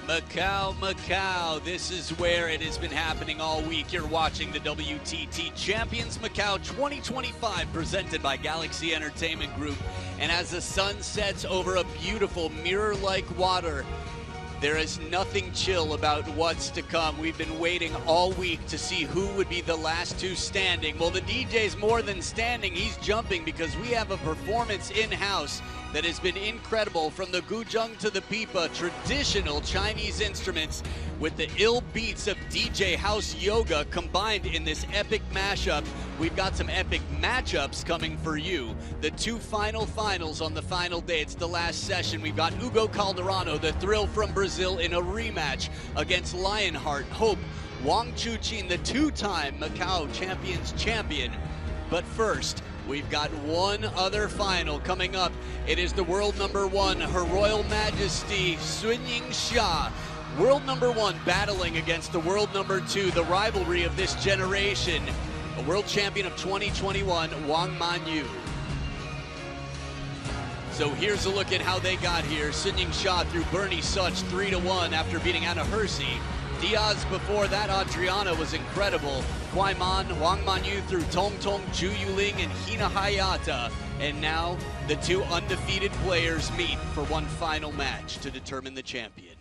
Macao, Macao. This is where it has been happening all week. You're watching the WTT Champions Macao 2025 presented by Galaxy Entertainment Group. And as the sun sets over a beautiful mirror-like water, there is nothing chill about what's to come. We've been waiting all week to see who would be the last two standing. Well, the DJ's more than standing, he's jumping because we have a performance in-house that has been incredible, from the guzheng to the pipa, traditional Chinese instruments with the ill beats of DJ house yoga combined in this epic mashup. We've got some epic matchups coming for you. The two finals on the final day. It's the last session. We've got Hugo Calderano, the Thrill from Brazil, in a rematch against Lionheart Hope Wang Chuqin, the two-time Macau Champions champion. But first, we've got one other final coming up. It is the world number one, Her Royal Majesty Sunying Xia. World number one battling against the world number two, the rivalry of this generation, a world champion of 2021, Wang Manyu. So here's a look at how they got here. Sunying Xia through Bernie Such 3-1 after beating Anna Hersey. Diaz before that, Adriana was incredible. Kwai Man, Wang Manyu through Tong Tong, Zhu Yuling, and Hina Hayata. And now the two undefeated players meet for one final match to determine the champion.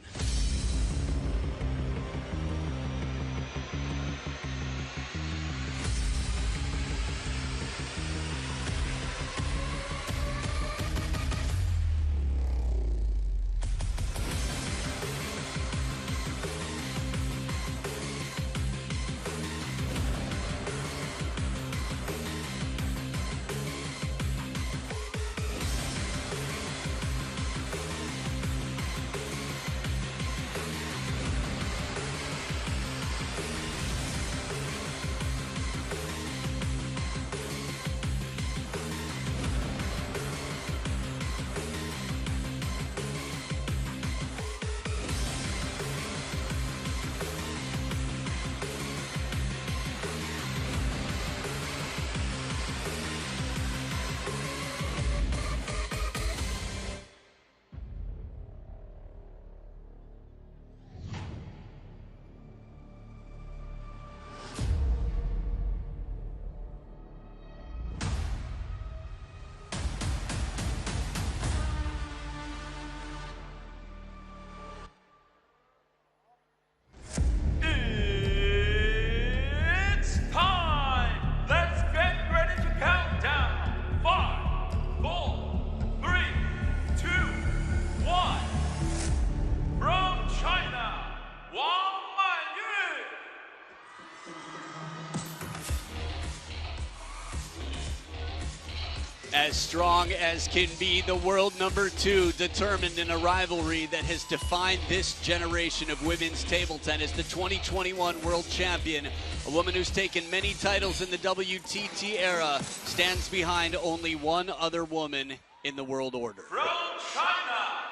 As strong as can be, the world number two, determined in a rivalry that has defined this generation of women's table tennis, the 2021 world champion, a woman who's taken many titles in the WTT era, stands behind only one other woman in the world order. From China,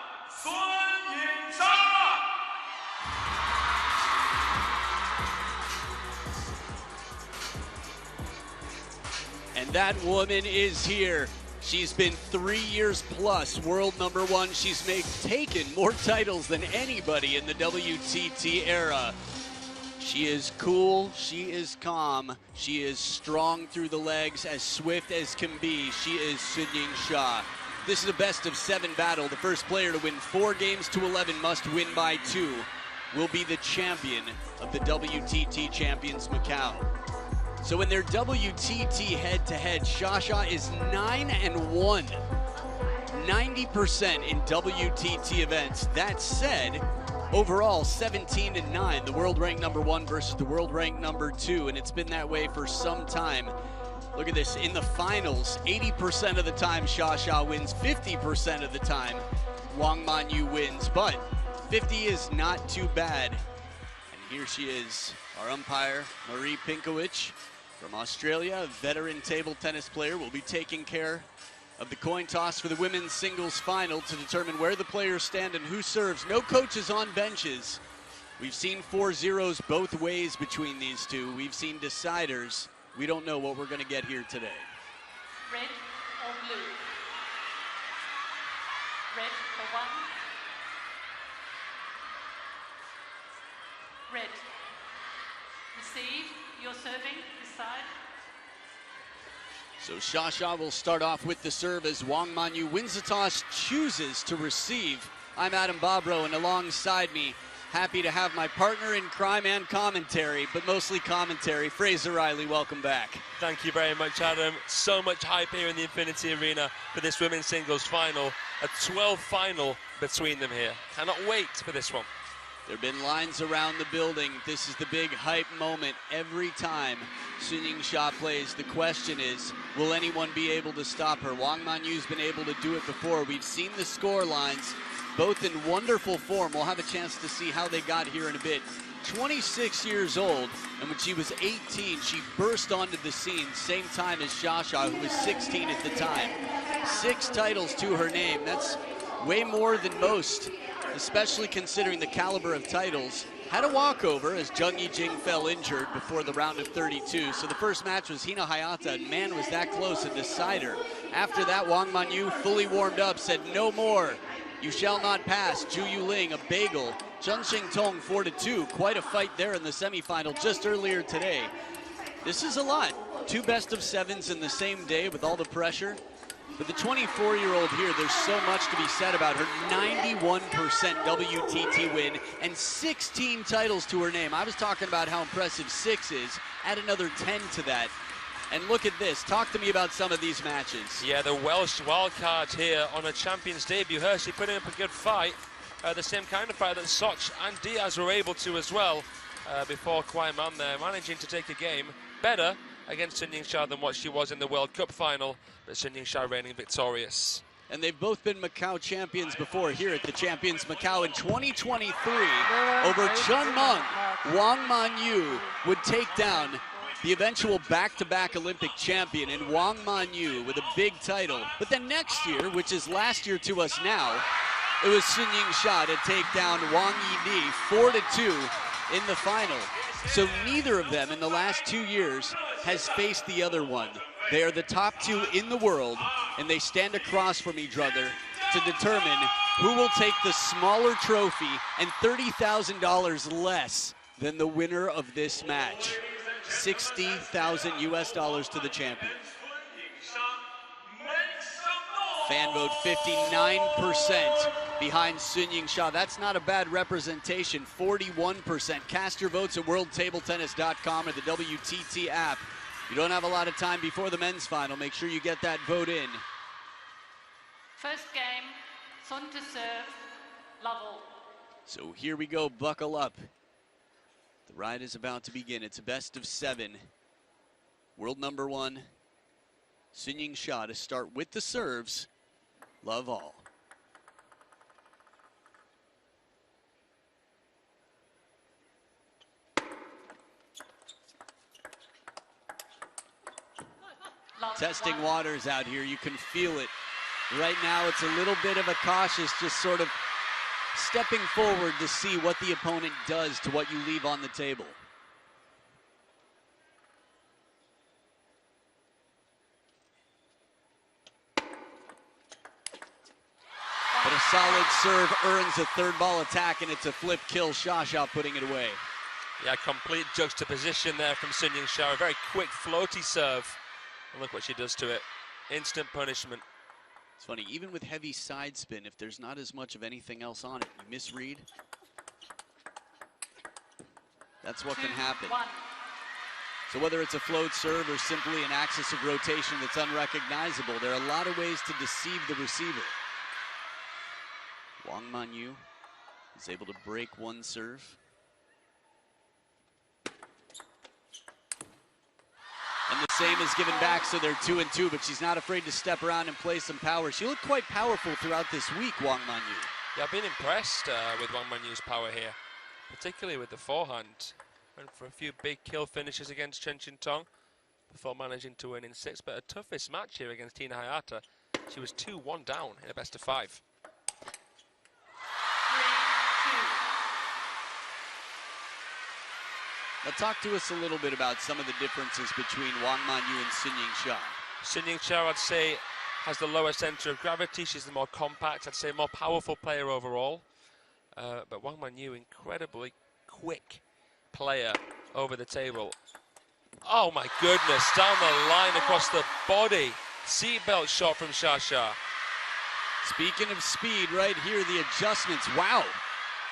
Sunying Xia. And that woman is here. She's been 3 years plus world number one. She's taken more titles than anybody in the WTT era. She is cool, she is calm, she is strong through the legs, as swift as can be. She is Sunying Xia. This is a best of 7 battle. The first player to win 4 games to 11 must win by 2. Will be the champion of the WTT Champions Macau. So in their WTT head-to-head, Xia is 9-1, 90% in WTT events. That said, overall 17-9, the world ranked number 1 versus the world ranked number 2, and it's been that way for some time. Look at this, in the finals, 80% of the time Xia wins, 50% of the time Wang Manyu wins, but 50 is not too bad. And here she is, our umpire, Marie Pinkowicz. From Australia, a veteran table tennis player, will be taking care of the coin toss for the women's singles final to determine where the players stand and who serves. No coaches on benches. We've seen 4-0s both ways between these two. We've seen deciders. We don't know what we're going to get here today. Red or blue? Red for 1. red. Receive, you're serving this side. So Shasha will start off with the serve as Wang Manyu wins the toss, chooses to receive. I'm Adam Bobrow, and alongside me, happy to have my partner in crime and commentary, but mostly commentary, Fraser Riley. Welcome back. Thank you very much, Adam. So much hype here in the Infinity Arena for this women's singles final. A 12 final between them here. Cannot wait for this one. There have been lines around the building. This is the big hype moment every time Sun Ying-sha plays. The question is, will anyone be able to stop her? Wang Manyu's been able to do it before. We've seen the score lines, both in wonderful form. We'll have a chance to see how they got here in a bit. 26 years old, and when she was 18, she burst onto the scene, same time as Shasha, who was 16 at the time. 6 titles to her name. That's way more than most, especially considering the caliber of titles. Had a walkover as Jung Yi-jing fell injured before the round of 32. So the first match was Hina Hayata, and man, was that close, a decider. After that, Wang Manyu, fully warmed up, said no more. You shall not pass. Ju Yuling, a bagel. Chun Shing Tong 4-2. Quite a fight there in the semifinal just earlier today. This is a lot. 2 best-of-7s in the same day with all the pressure. But the 24-year-old here, there's so much to be said about her. 91% WTT win and 16 titles to her name. I was talking about how impressive 6 is. Add another 10 to that. And look at this. Talk to me about some of these matches. Yeah, the Welsh wildcard here on a champion's debut. Hershey putting up a good fight. The same kind of fight that Soch and Diaz were able to as well before Kwai Man there, managing to take a game better against Sun Ying-sha than what she was in the World Cup final, but Sun Ying-sha reigning victorious. And they've both been Macau champions before here at the Champions Macau in 2023. Over Chun Meng, Wang Manyu would take down the eventual back-to-back Olympic champion in Wang Manyu with a big title. But then next year, which is last year to us now, it was Sun Ying-sha to take down Wang Yi-ni 4-2 in the final. So neither of them in the last 2 years has faced the other one. They are the top 2 in the world, and they stand across from each other to determine who will take the smaller trophy and $30,000 less than the winner of this match. $60,000 US to the champion. Fan vote 59% behind Sun Ying-sha. That's not a bad representation. 41%. Cast your votes at worldtabletennis.com or the WTT app. You don't have a lot of time before the men's final. Make sure you get that vote in. First game, Sun to serve, level. So here we go, buckle up. The ride is about to begin. It's a best-of-7. World number 1, Sun Ying-sha to start with the serves. Love all. Testing waters out here, you can feel it. Right now it's a little bit of a cautious, just sort of stepping forward to see what the opponent does to what you leave on the table. But a solid serve earns a third ball attack, and it's a flip kill. Shasha putting it away. Yeah, complete juxtaposition there from Sun Ying-sha. A very quick floaty serve. And look what she does to it. Instant punishment. It's funny, even with heavy side spin, if there's not as much of anything else on it, you misread. That's what can happen. So whether it's a float serve or simply an axis of rotation that's unrecognizable, there are a lot of ways to deceive the receiver. Wang Manyu is able to break one serve. And the same is given back, so they're 2-2, but she's not afraid to step around and play some power. She looked quite powerful throughout this week, Wang Manyu. Yeah, I've been impressed with Wang Manyu's power here, particularly with the forehand. Went for a few big kill finishes against Chen Qintong before managing to win in 6. But her toughest match here against Hina Hayata, she was 2-1 down in a best-of-5. Now talk to us a little bit about some of the differences between Wang Manyu and Sun Ying-sha. Sun Ying-sha, I'd say, has the lower center of gravity. She's the more compact, I'd say, more powerful player overall. But Wang Manyu, incredibly quick player over the table. Oh my goodness, down the line across the body. Seatbelt shot from Shasha. Speaking of speed, right here, the adjustments. Wow.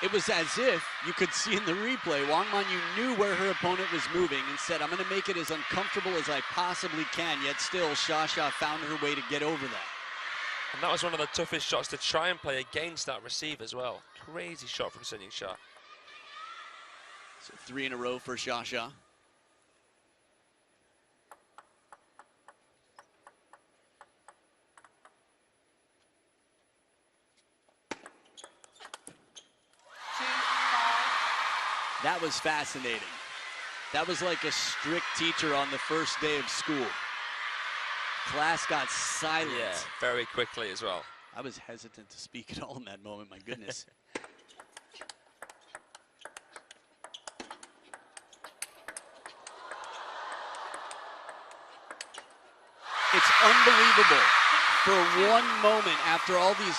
It was as if you could see in the replay, Wang Manyu knew where her opponent was moving and said, I'm going to make it as uncomfortable as I possibly can, yet still Shasha found her way to get over that. And that was one of the toughest shots to try and play against that receive as well. Crazy shot from Sun Ying-sha. So 3 in a row for Shasha. That was fascinating. That was like a strict teacher on the first day of school. Class got silent. Yeah, very quickly as well. I was hesitant to speak at all in that moment, my goodness. It's unbelievable. For one moment, after all these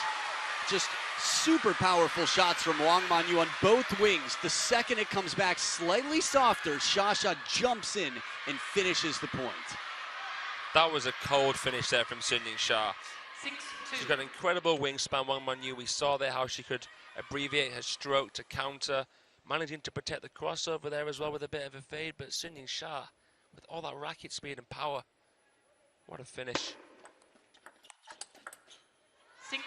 just super powerful shots from Wang Manyu on both wings, the second it comes back slightly softer, Shasha jumps in and finishes the point. That was a cold finish there from Sun Ying-sha. 6-2. She's got an incredible wingspan, Wang Manyu. We saw there how she could abbreviate her stroke to counter, managing to protect the crossover there as well with a bit of a fade, but Sun Ying-sha, with all that racket speed and power, what a finish. 6-3.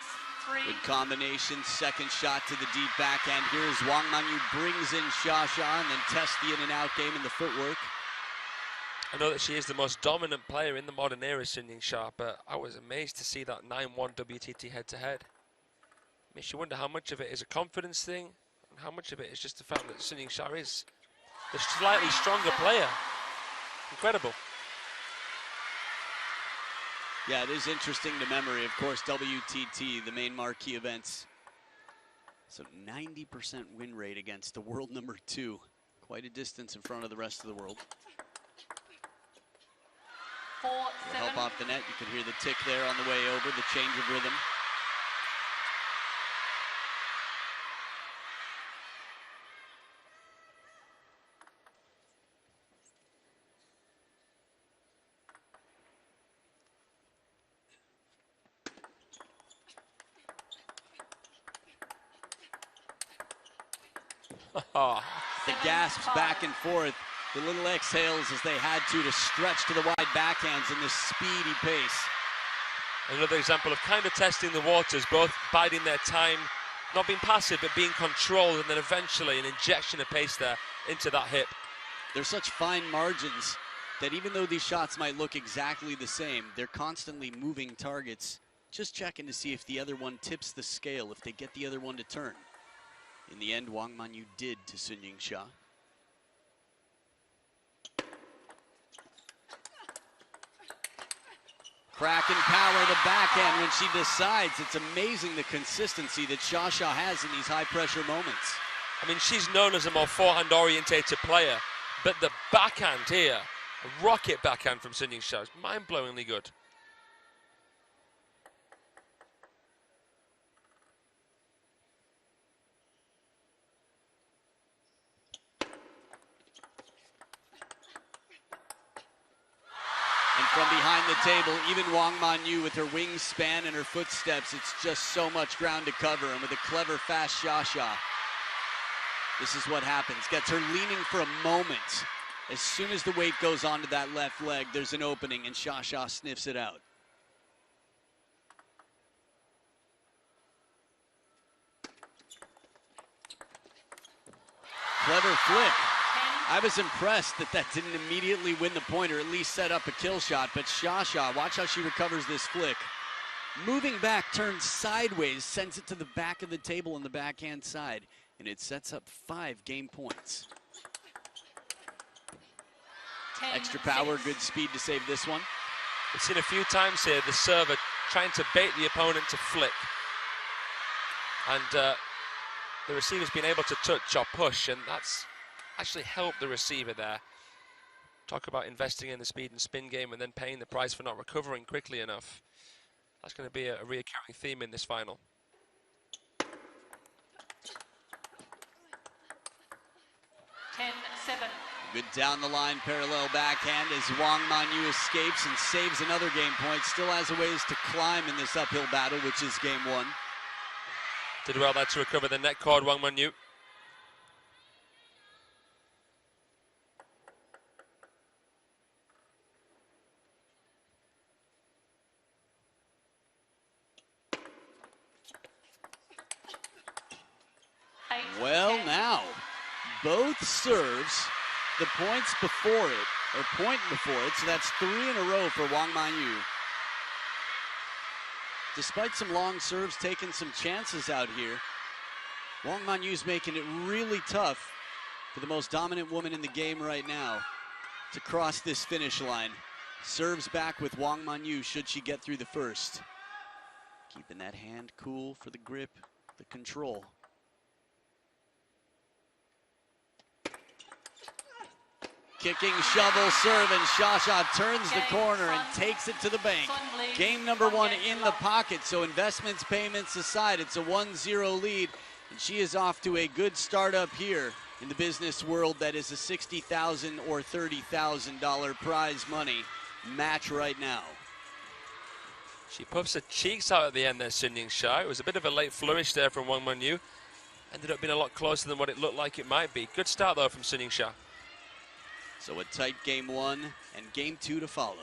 Good combination, second shot to the deep backhand. Here as Wang Manyu brings in Shasha and then tests the in and out game and the footwork. I know that she is the most dominant player in the modern era, Sun Ying-sha, but I was amazed to see that 9-1 WTT head-to-head. Makes you wonder how much of it is a confidence thing, and how much of it is just the fact that Sun Ying-sha is the slightly stronger player. Incredible. Yeah, it is interesting to memory. Of course, WTT, the main marquee events. So 90% win rate against the world number 2. Quite a distance in front of the rest of the world. 4-7. Help off the net. You can hear the tick there on the way over, the change of rhythm. The gasps back and forth, the little exhales as they had to stretch to the wide backhands in this speedy pace. Another example of kind of testing the waters, both biding their time, not being passive, but being controlled, and then eventually an injection of pace there into that hip. There's such fine margins that even though these shots might look exactly the same, they're constantly moving targets, just checking to see if the other one tips the scale, if they get the other one to turn. In the end, Wang Manyu did to Sun Ying-sha. Crack and power the backhand when she decides. It's amazing the consistency that Shasha has in these high-pressure moments. I mean, she's known as a more forehand-orientated player, but the backhand here, a rocket backhand from Sun Ying-sha, is mind-blowingly good. From behind the table, even Wang Manyu with her wingspan and her footsteps, it's just so much ground to cover. And with a clever, fast Shasha, this is what happens. Gets her leaning for a moment. As soon as the weight goes onto that left leg, there's an opening, and Shasha sniffs it out. Clever flick. I was impressed that didn't immediately win the point or at least set up a kill shot, but Shasha, watch how she recovers this flick. Moving back, turns sideways, sends it to the back of the table on the backhand side, and it sets up 5 game points. Extra power, good speed to save this one. We've seen a few times here the server trying to bait the opponent to flick. And the receiver's been able to touch or push, and that's actually helped the receiver there. Talk about investing in the speed and spin game and then paying the price for not recovering quickly enough. That's going to be a reoccurring theme in this final. Good down the line parallel backhand as Wang Manyu escapes and saves another game point. Still has a ways to climb in this uphill battle, which is game one. Did well there to recover the net cord, Wang Manyu. Well, now, both serves, the points before it, or point before it, so that's 3 in a row for Wang Manyu. Despite some long serves, taking some chances out here, Wang Manyu's making it really tough for the most dominant woman in the game right now to cross this finish line. Serves back with Wang Manyu should she get through the first. Keeping that hand cool for the grip, the control. Kicking shovel serve, and Shasha turns the corner and takes it to the bank. Game number one in the pocket, so investments, payments aside, it's a 1-0 lead, and she is off to a good start up here in the business world. That is a $60,000 or $30,000 prize money match right now. She puffs her cheeks out at the end there, Sun Ying-sha. It was a bit of a late flourish there from Wang Manyu. Ended up being a lot closer than what it looked like it might be. Good start though from Sun Ying-sha. So a tight game one and game two to follow.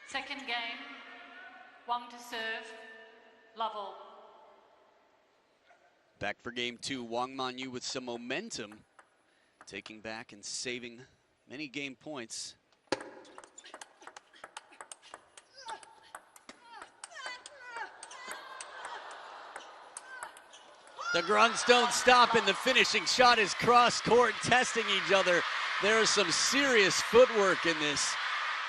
Second game, Wang to serve, Lovell. Back for game two, Wang Manyu with some momentum, taking back and saving many game points. The grunts don't stop, and the finishing shot is cross court, testing each other. There is some serious footwork in this.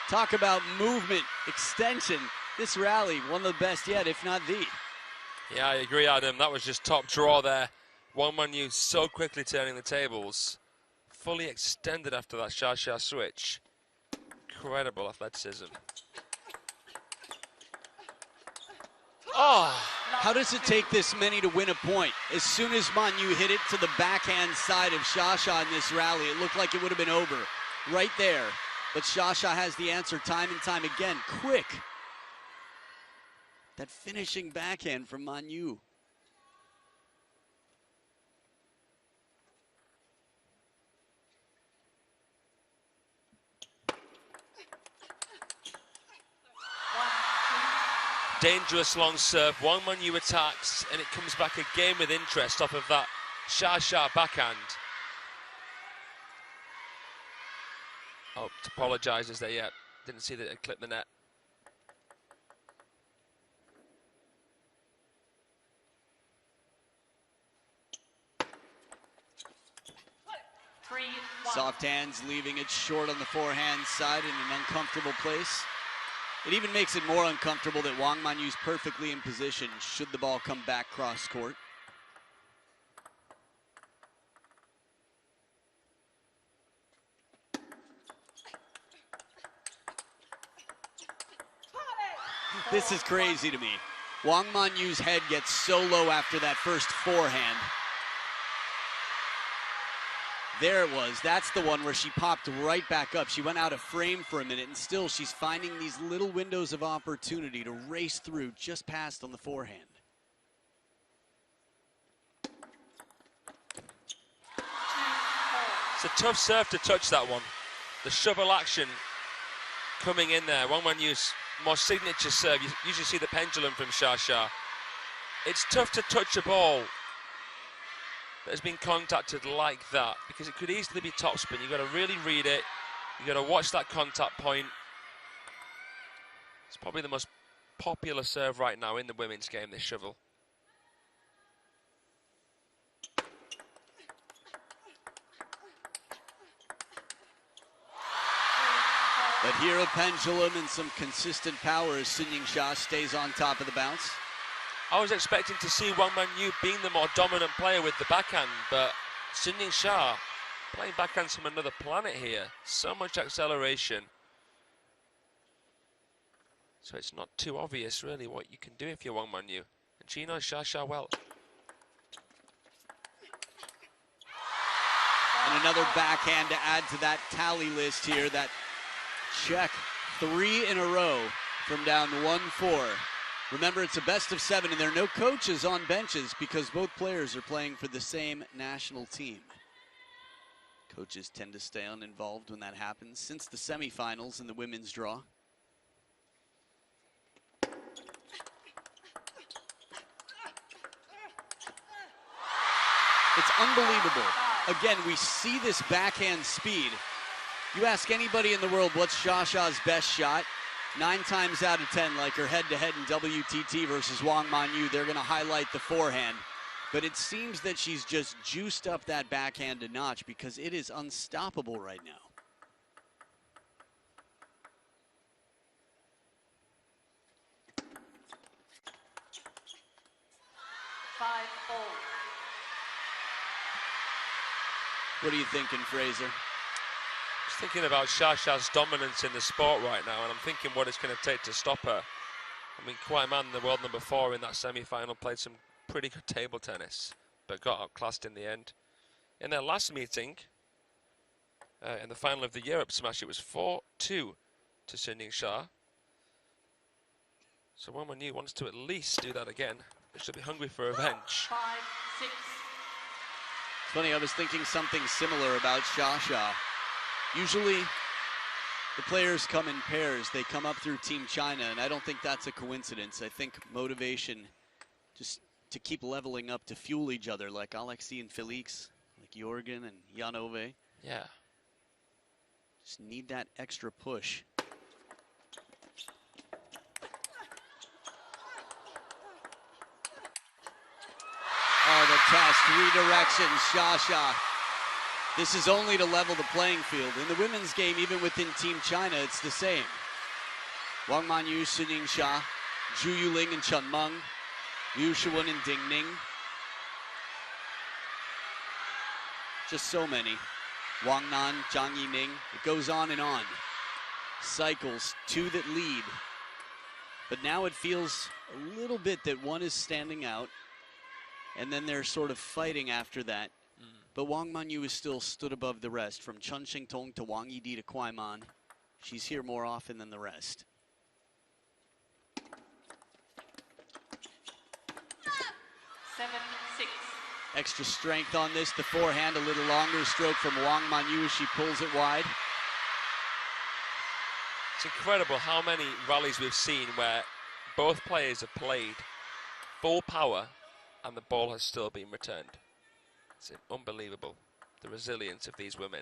Talk about movement, extension. This rally, one of the best yet, if not the. Yeah, I agree, Adam. That was just top draw there. Wang Manyu so quickly turning the tables. Fully extended after that Shasha switch. Incredible athleticism. Oh! How does it take this many to win a point? As soon as Manyu hit it to the backhand side of Shasha in this rally, it looked like it would have been over right there. But Shasha has the answer time and time again. Quick. That finishing backhand from Manyu. Dangerous long serve. Wang Manyu attacks, and it comes back again with interest off of that Shasha backhand. Oh, apologizes there yet. Didn't see that it clipped the net. Soft hands leaving it short on the forehand side in an uncomfortable place. It even makes it more uncomfortable that Wang Manyu's perfectly in position should the ball come back cross court. This is crazy to me. Wang Manyu's head gets so low after that first forehand. There it was. That's the one where she popped right back up. She went out of frame for a minute, and still she's finding these little windows of opportunity to race through just past on the forehand. It's a tough serve to touch that one. the shovel action coming in there. Wang Manyu's more signature serve. You usually see the pendulum from Xia. It's tough to touch a ball that has been contacted like that because it could easily be topspin. You've got to really read it. You've got to watch that contact point. It's probably the most popular serve right now in the women's game, this shovel. But here a pendulum and some consistent power as Sun Ying-Xia stays on top of the bounce. I was expecting to see Wang Manyu being the more dominant player with the backhand, but Sun Ying-Xia playing backhands from another planet here. So much acceleration. So it's not too obvious really what you can do if you're Wang Manyu. And she knows Xia well. And another backhand to add to that tally list here, that check 3 in a row from down 1-4. Remember, it's a best of 7, and there are no coaches on benches because both players are playing for the same national team. Coaches tend to stay uninvolved when that happens since the semifinals in the women's draw. It's unbelievable. Again, we see this backhand speed. You ask anybody in the world what's Xia's best shot, 9 times out of 10, like her head-to-head in WTT versus Wang Manyu, they're going to highlight the forehand. But it seems that she's just juiced up that backhand a notch because it is unstoppable right now. What are you thinking, Fraser? Just thinking about Xia's dominance in the sport right now, and I'm thinking what it's going to take to stop her. I mean, Kwai Man, the world number 4 in that semi-final, played some pretty good table tennis, but got outclassed in the end. In their last meeting, in the final of the Europe Smash, it was 4-2 to Sun Ying-Xia. So Wang Manyu wants to at least do that again. They should be hungry for revenge. 5-6. It's funny, I was thinking something similar about Xia. Usually, the players come in pairs. They come up through Team China, and I don't think that's a coincidence. I think motivation just to keep leveling up, to fuel each other, like Alexei and Felix, like Jorgen and Janove. Yeah. Just need that extra push. Oh, the test, redirection, Xia. This is only to level the playing field. In the women's game, even within Team China, it's the same. Wang Manyu, Sun Ying-Xia, Zhu Yuling and Chen Meng, Liu Shiwen and Ding Ning. Just so many. Wang Nan, Zhang Yining. It goes on and on. Cycles, 2 that lead. But now it feels a little bit that one is standing out, and then they're sort of fighting after that. But Wang Manyu is still stood above the rest. From Chen Xingtong to Wang Yidi to Kwai Man, she's here more often than the rest. 7-6. Extra strength on this. The forehand, a little longer stroke from Wang Manyu as she pulls it wide. It's incredible how many rallies we've seen where both players have played full power and the ball has still been returned. It's unbelievable, the resilience of these women.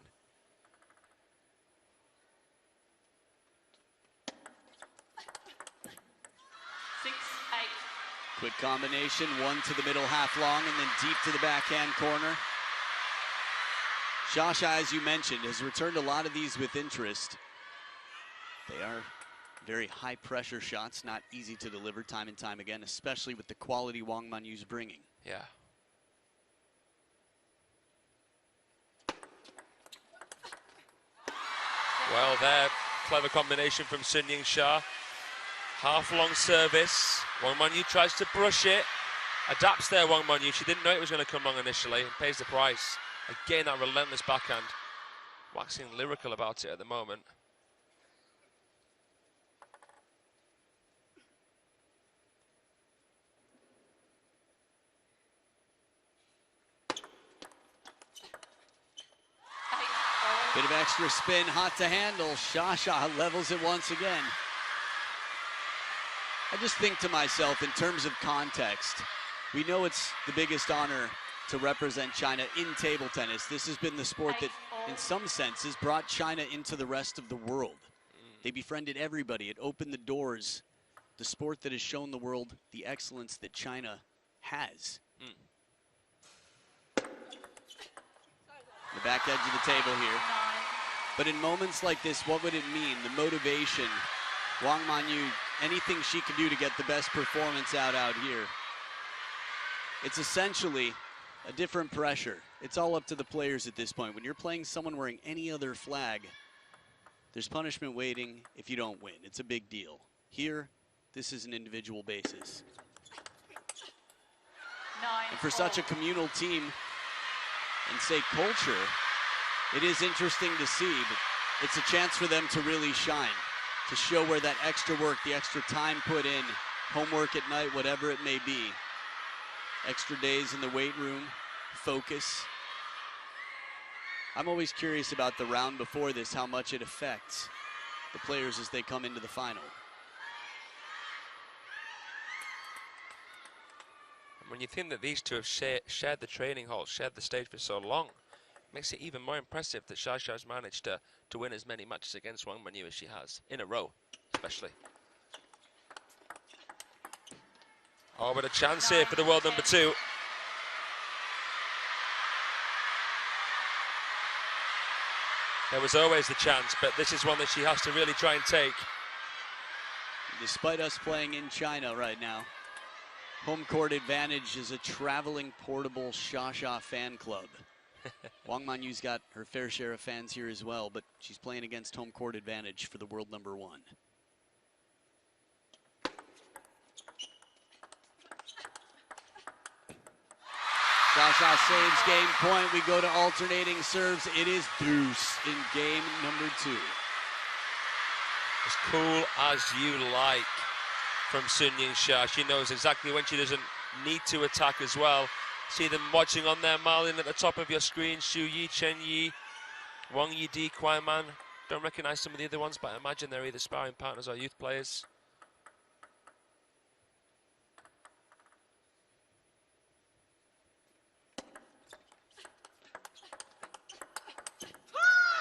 Quick combination, 1 to the middle half long and then deep to the backhand corner. Xia, as you mentioned, has returned a lot of these with interest. They are very high pressure shots, not easy to deliver time and time again, especially with the quality Wang Manyu's bringing. Yeah. Well, there, clever combination from Sun Ying-Xia. Half-long service. Wang Manyu tries to brush it. Adapts there, Wang Manyu. She didn't know it was going to come long initially and pays the price. Again, that relentless backhand. Waxing lyrical about it at the moment. Bit of extra spin, hot to handle. Shasha levels it once again. I just think to myself, in terms of context, we know it's the biggest honor to represent China in table tennis. This has been the sport that, in some senses, brought China into the rest of the world. They befriended everybody. It opened the doors. The sport that has shown the world the excellence that China has. The back edge of the table here. But in moments like this, what would it mean? The motivation. Wang Manyu, anything she can do to get the best performance out here. It's essentially a different pressure. It's all up to the players at this point. When you're playing someone wearing any other flag, there's punishment waiting if you don't win. It's a big deal. Here, this is an individual basis. And for such a communal team and say culture, it is interesting to see, but it's a chance for them to really shine, to show where that extra work, the extra time put in, homework at night, whatever it may be, extra days in the weight room, focus. I'm always curious about the round before this, how much it affects the players as they come into the final. When you think that these two have shared the training hall, shared the stage for so long, it makes it even more impressive that Shasha has managed to win as many matches against Wang Manyu as she has, in a row, especially. Oh, but a chance here for the world number 2. There was always the chance, but this is one that she has to really try and take. Despite us playing in China right now, home court advantage is a traveling portable Shasha fan club. Wang Manyu's got her fair share of fans here as well, but she's playing against home court advantage for the world number 1. Shasha saves game point. We go to alternating serves. It is deuce in game number 2. As cool as you like from Sun Yingsha. She knows exactly when she doesn't need to attack as well. See them watching on there, Marlin, at the top of your screen. Xu Yi, Chen Yi, Wang Yidi, Kuai Man. Don't recognize some of the other ones, but I imagine they're either sparring partners or youth players.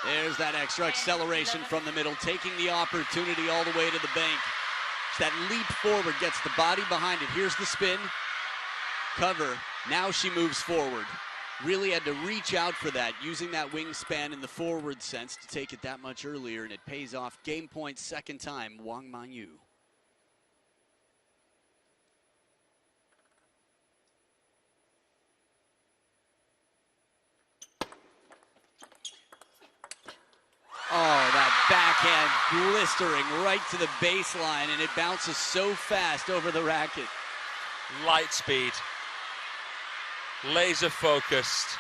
There's that extra acceleration from the middle, taking the opportunity all the way to the bank. That leap forward gets the body behind it. Here's the spin, cover. Now she moves forward. Really had to reach out for that, using that wingspan in the forward sense to take it that much earlier, and it pays off. Game point, second time, Wang Manyu. Oh, that backhand blistering right to the baseline, and it bounces so fast over the racket. Light speed. Laser focused.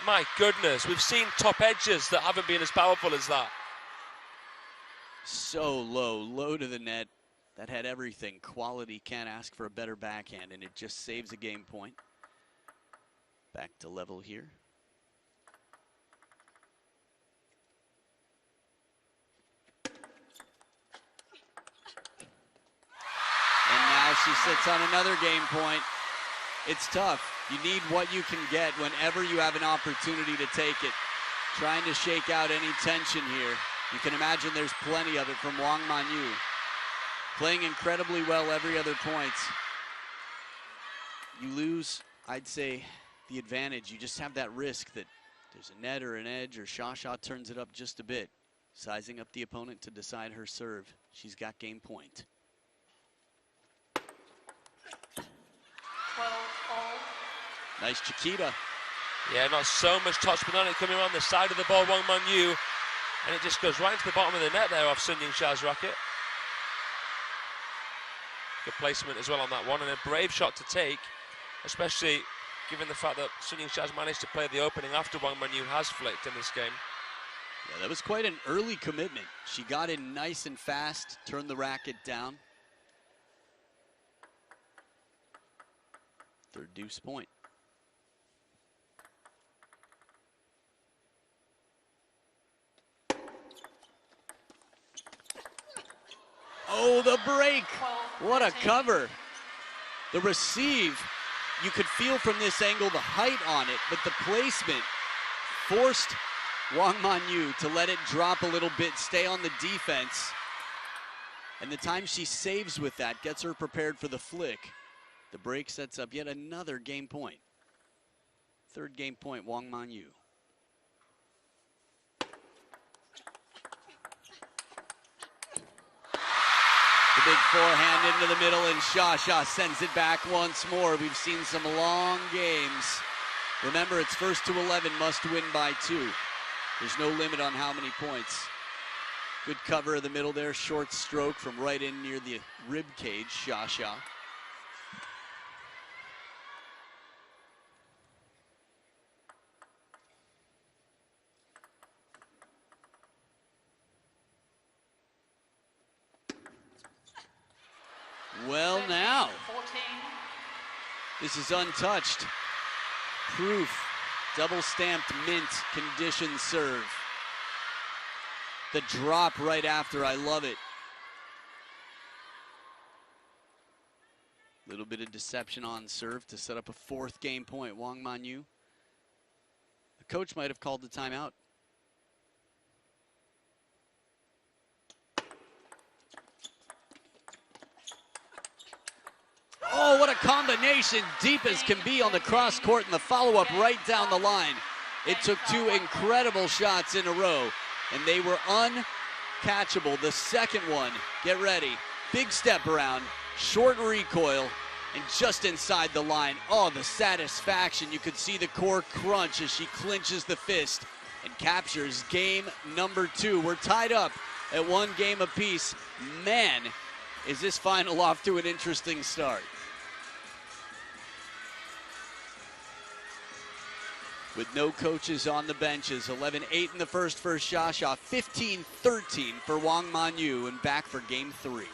My goodness, we've seen top edges that haven't been as powerful as that. So low to the net. That had everything. Quality, can't ask for a better backhand, and it just saves a game point. Back to level here. She sits on another game point. It's tough. You need what you can get whenever you have an opportunity to take it. Trying to shake out any tension here. You can imagine there's plenty of it from Wang Manyu. Playing incredibly well every other point. You lose, I'd say, the advantage. You just have that risk that there's a net or an edge, or Shasha turns it up just a bit. Sizing up the opponent to decide her serve. She's got game point. 12-all. Nice Chiquita. Yeah, not so much topspin on it, coming around the side of the ball, Wang Manyu, and it just goes right into the bottom of the net there off Sun Yingsha's racket. Good placement as well on that one, and a brave shot to take, especially given the fact that Sun Yingsha's managed to play the opening after Wang Manyu has flicked in this game. Yeah, that was quite an early commitment. She got in nice and fast, turned the racket down. Third deuce point. the break. 12, What a 13. cover. The receive, you could feel from this angle the height on it, but the placement forced Wang Manyu to let it drop a little bit, stay on the defense. And the time she saves with that gets her prepared for the flick. The break sets up yet another game point. Third game point, Wang Manyu. The big forehand into the middle, and Sha sends it back once more. We've seen some long games. Remember, it's first to 11, must win by 2. There's no limit on how many points. Good cover of the middle there, short stroke from right in near the rib cage, Sha. Well, 13, now, 14. this is untouched. Proof, double stamped mint condition serve. The drop right after, I love it. Little bit of deception on serve to set up a fourth game point. Wang Manyu. The coach might have called the timeout. Oh, what a combination, deep as can be on the cross court, and the follow-up right down the line. It took 2 incredible shots in a row, and they were uncatchable. The second one, get ready, big step around, short recoil, and just inside the line. Oh, the satisfaction. You could see the core crunch as she clinches the fist and captures game number 2. We're tied up at 1 game apiece. Man, is this final off to an interesting start. With no coaches on the benches, 11-8 in the first for Sha, 15-13 for Wang Manyu, and back for game 3.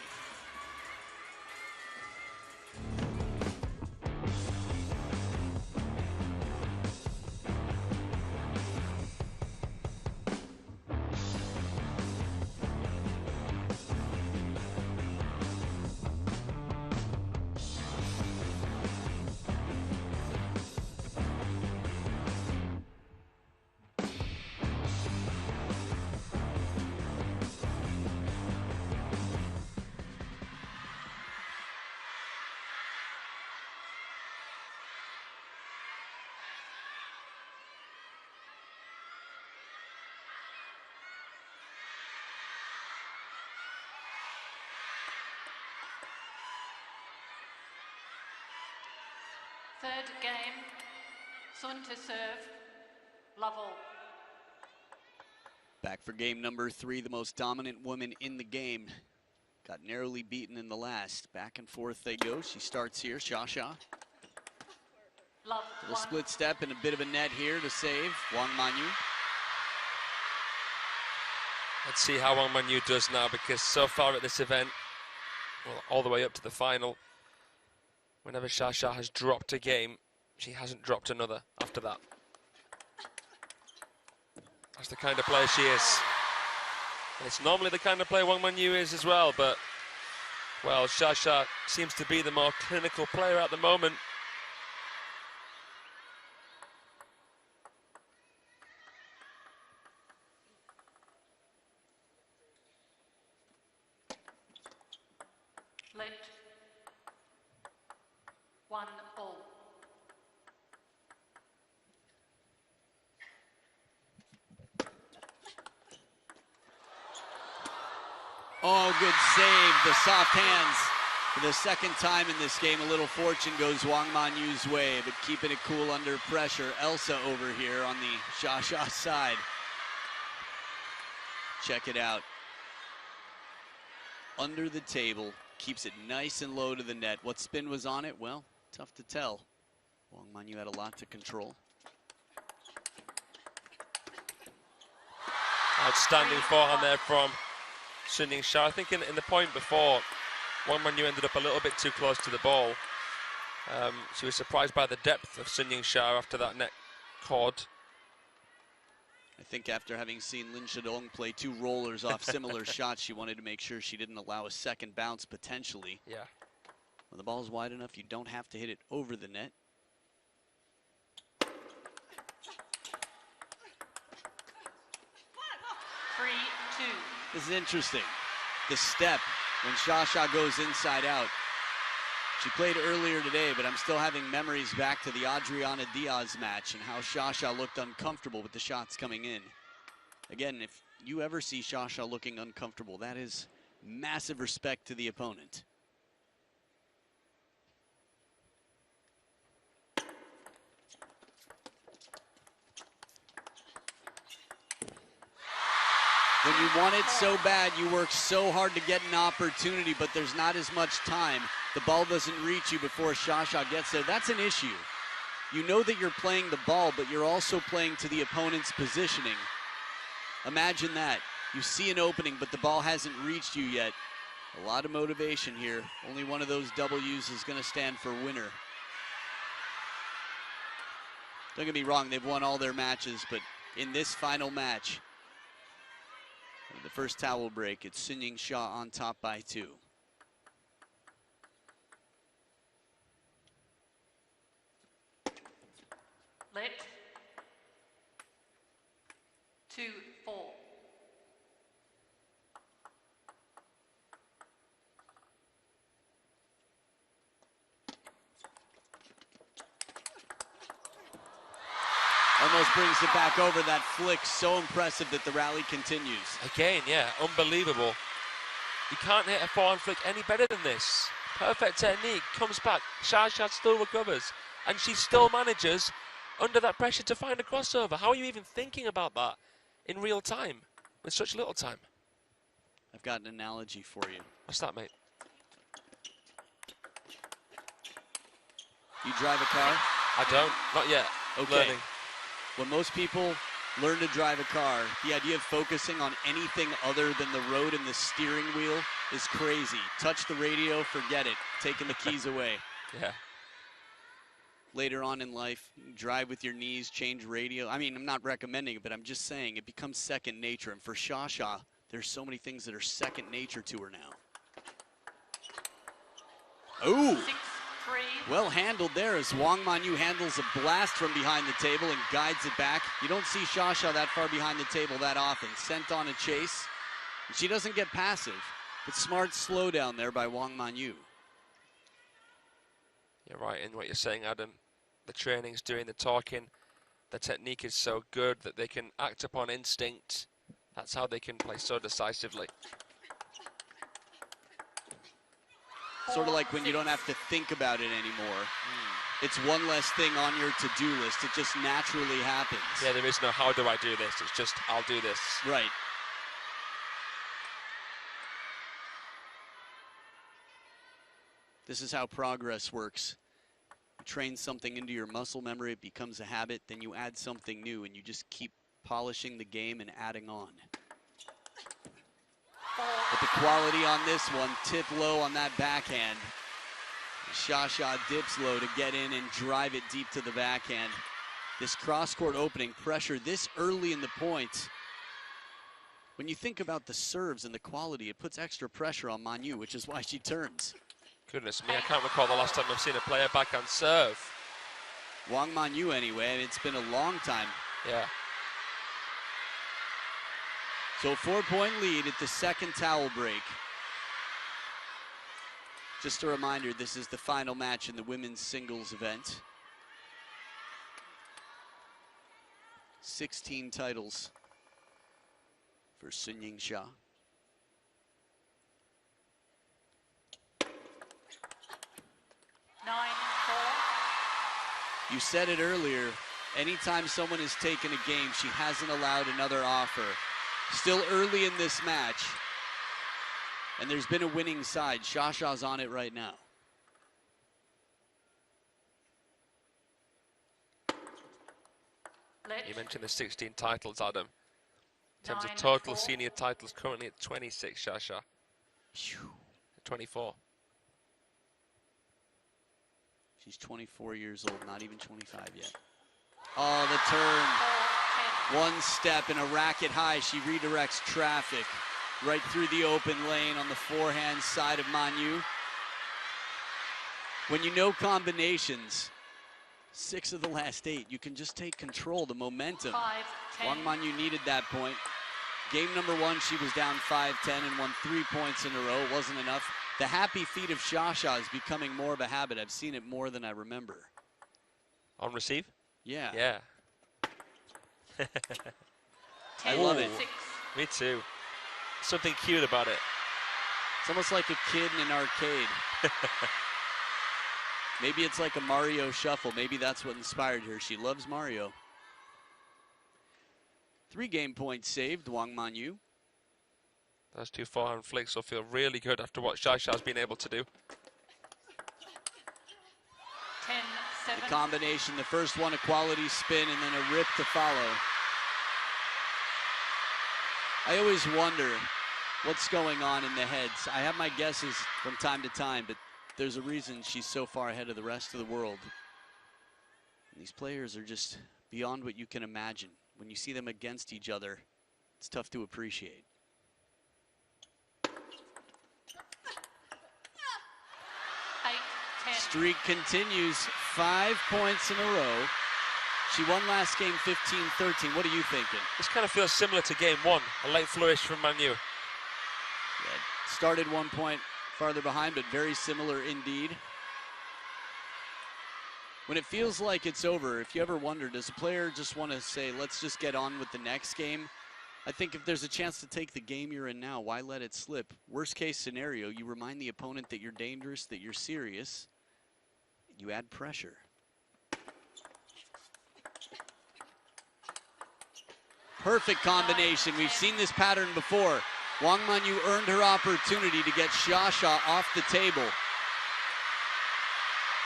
Third game, Sun to serve, Lovell. Back for game number 3, the most dominant woman in the game. Got narrowly beaten in the last. Back and forth they go. She starts here, Sha. Love Little 1. split step and a bit of a net here to save Wang Manyu. Let's see how Wang Manyu does now, because so far at this event, well, all the way up to the final, whenever Sha has dropped a game, she hasn't dropped another after that. That's the kind of player she is. And it's normally the kind of player Wang Manyu is as well, but, well, Sha seems to be the more clinical player at the moment. Lit. 1-all. Oh, good save. The soft hands. For the second time in this game, a little fortune goes Wang Manyu's way, but keeping it cool under pressure. Elsa over here on the Sha side. Check it out. Under the table, keeps it nice and low to the net. What spin was on it? Well, tough to tell. Wang Manyu had a lot to control. Outstanding forehand there from Sun Ying-sha. I think in the point before, Wang Manyu ended up a little bit too close to the ball. She was surprised by the depth of Sun Ying-sha after that net cord. I think after having seen Lin Shidong play 2 rollers off similar shots, she wanted to make sure she didn't allow a second bounce potentially. Yeah. When the ball's wide enough, you don't have to hit it over the net. This is interesting. The step when Shasha goes inside out. She played earlier today, but I'm still having memories back to the Adriana Diaz match and how Shasha looked uncomfortable with the shots coming in. Again, if you ever see Shasha looking uncomfortable, that is massive respect to the opponent. When you want it so bad, you work so hard to get an opportunity, but there's not as much time. The ball doesn't reach you before Shasha gets there. That's an issue. You know that you're playing the ball, but you're also playing to the opponent's positioning. Imagine that. You see an opening, but the ball hasn't reached you yet. A lot of motivation here. Only one of those W's is going to stand for winner. Don't get me wrong, they've won all their matches, but in this final match, the first towel break, it's Sun-Ying Shah on top by 2. Lit. 2-4. Almost brings it back over. That flick, so impressive that the rally continues. Again, yeah, unbelievable. You can't hit a forehand flick any better than this. Perfect technique, comes back, Shasha still recovers, and she still manages, under that pressure, to find a crossover. How are you even thinking about that in real time, with such little time? I've got an analogy for you. What's that, mate? You drive a car? I don't, not yet. Okay. Learning. When most people learn to drive a car, the idea of focusing on anything other than the road and the steering wheel is crazy. Touch the radio, forget it. Taking the keys away. Yeah. Later on in life, drive with your knees, change radio. I mean, I'm not recommending it, but I'm just saying it becomes second nature. And for Shasha, there's so many things that are second nature to her now. Ooh! 6-3. Well handled there as Wang Manyu handles a blast from behind the table and guides it back. You don't see Shasha that far behind the table that often. Sent on a chase. She doesn't get passive, but smart slowdown there by Wang Manyu. You're right in what you're saying, Adam. The training's doing the talking. The technique is so good that they can act upon instinct. That's how they can play so decisively. Sort of like when you don't have to think about it anymore. It's one less thing on your to-do list. It just naturally happens. Yeah, there is no how do I do this. It's just I'll do this. Right. This is how progress works. You train something into your muscle memory, it becomes a habit, then you add something new and you just keep polishing the game and adding on. But the quality on this one, tip low on that backhand. Shasha dips low to get in and drive it deep to the backhand. This cross-court opening pressure this early in the points. When you think about the serves and the quality, it puts extra pressure on Manyu, which is why she turns. Goodness me, I can't recall the last time I've seen a player backhand serve. Wang Manyu anyway, it's been a long time. Yeah. So a 4-point lead at the second towel break. Just a reminder, this is the final match in the women's singles event. 16 titles for Sun-Ying Shah. You said it earlier, anytime someone has taken a game, she hasn't allowed another offer. Still early in this match, and there's been a winning side. Shasha's on it right now. You mentioned the 16 titles, Adam. In terms of total senior titles, currently at 26, Shasha. 24. She's 24 years old, not even 25 yet. Oh, the turn. One step and a racket high. She redirects traffic right through the open lane on the forehand side of Manyu. When you know combinations, 6 of the last 8, you can just take control, the momentum. Wang Manyu needed that point. Game number 1, she was down 5-10 and won 3 points in a row. It wasn't enough. The happy feet of Shasha is becoming more of a habit. I've seen it more than I remember. On receive? Yeah. Yeah. I love it. Me too. Something cute about it. It's almost like a kid in an arcade. Maybe it's like a Mario shuffle. Maybe that's what inspired her. She loves Mario. 3 game points saved, Wang Manyu. Those 2 forehand flicks will feel really good after what Shasha's been able to do. 10-7. The combination, the first one a quality spin and then a rip to follow. I always wonder what's going on in the heads. I have my guesses from time to time, but there's a reason she's so far ahead of the rest of the world. And these players are just beyond what you can imagine. When you see them against each other, it's tough to appreciate. Streak continues, 5 points in a row. She won last game 15-13. What are you thinking? This kind of feels similar to game 1, a late flourish from Manyu. Yeah, started 1 point farther behind, but very similar indeed. When it feels like it's over, if you ever wonder, does a player just want to say, let's just get on with the next game? I think if there's a chance to take the game you're in now, why let it slip? Worst case scenario, you remind the opponent that you're dangerous, that you're serious. You add pressure. Perfect combination. We've seen this pattern before. Wang Manyu earned her opportunity to get Shasha off the table.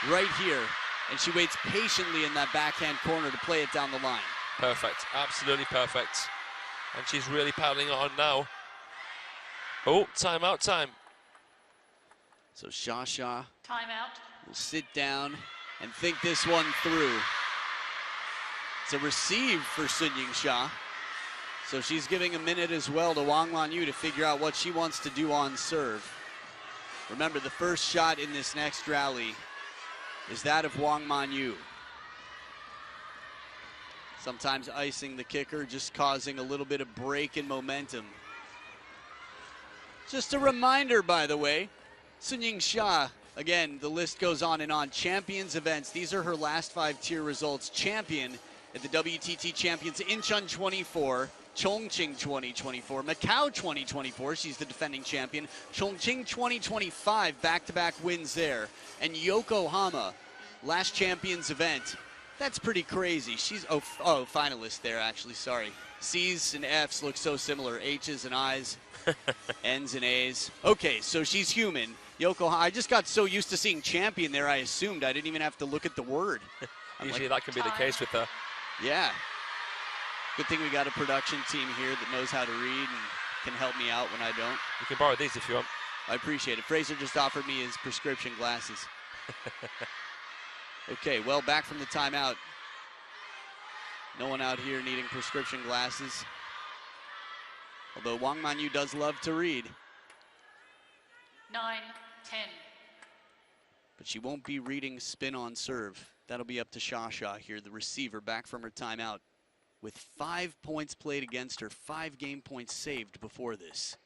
Right here. And she waits patiently in that backhand corner to play it down the line. Perfect, absolutely perfect. And she's really paddling on now. Oh, timeout time. So Shasha Timeout. will sit down and think this one through. It's a receive for Sun Yingsha. So she's giving a minute as well to Wang Manyu to figure out what she wants to do on serve. Remember, the first shot in this next rally is that of Wang Manyu. Sometimes icing the kicker, just causing a little bit of break in momentum. Just a reminder, by the way, Sun Yingsha, again, the list goes on and on. Champions events, these are her last 5 tier results. Champion at the WTT Champions Incheon 24, Chongqing 2024, Macau 2024, she's the defending champion, Chongqing 2025, back-to-back wins there, and Yokohama, last Champions event. That's pretty crazy. She's, oh, finalist there, actually, sorry. C's and F's look so similar, H's and I's, N's and A's. Okay, so she's human. Yokohama, I just got so used to seeing champion there, I assumed I didn't even have to look at the word. Usually that can be the case with her. Yeah. Good thing we got a production team here that knows how to read and can help me out when I don't. You can borrow these if you want. I appreciate it. Fraser just offered me his prescription glasses. Okay, well, back from the timeout. No one out here needing prescription glasses. Although Wang Manyu does love to read. 9-10. But she won't be reading spin on serve. That'll be up to Shasha here, the receiver, back from her timeout. With 5 points played against her, 5 game points saved before this.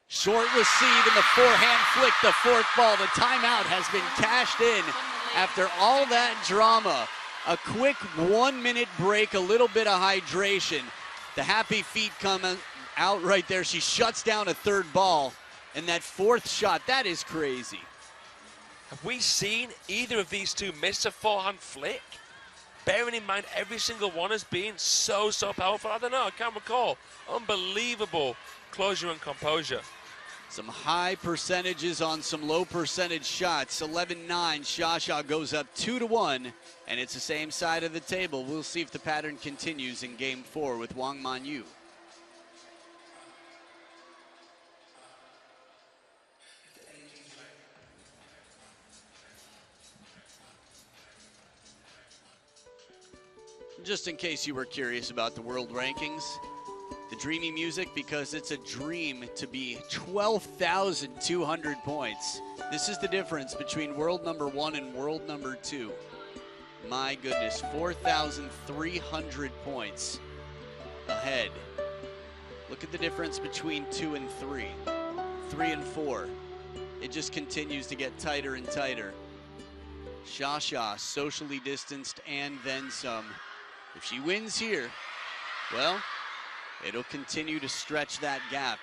Short receive and the forehand flick, the 4th ball. The timeout has been cashed in after all that drama. A quick 1-minute break, a little bit of hydration. The happy feet come out right there. She shuts down a 3rd ball. And that 4th shot, that is crazy. Have we seen either of these two miss a forehand flick? Bearing in mind every single one has been so powerful. I don't know, I can't recall. Unbelievable closure and composure. Some high percentages on some low percentage shots. 11-9, Shasha goes up 2-1, and it's the same side of the table. We'll see if the pattern continues in game 4 with Wang Manyu. Just in case you were curious about the world rankings, the dreamy music, because it's a dream to be 12,200 points. This is the difference between world number 1 and world number 2. My goodness, 4,300 points ahead. Look at the difference between 2 and 3, 3 and 4. It just continues to get tighter and tighter. Shasha socially distanced and then some. If she wins here, well, it'll continue to stretch that gap.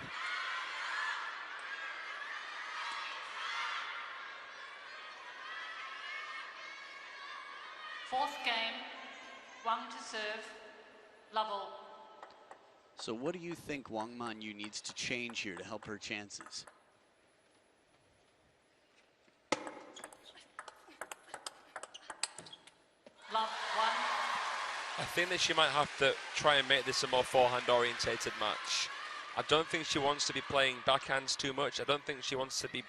Fourth game, Wang to serve, level. So what do you think Wang Manyu needs to change here to help her chances? Love 1. I think that she might have to try and make this a more forehand orientated match. I don't think she wants to be playing backhands too much. I don't think she wants to be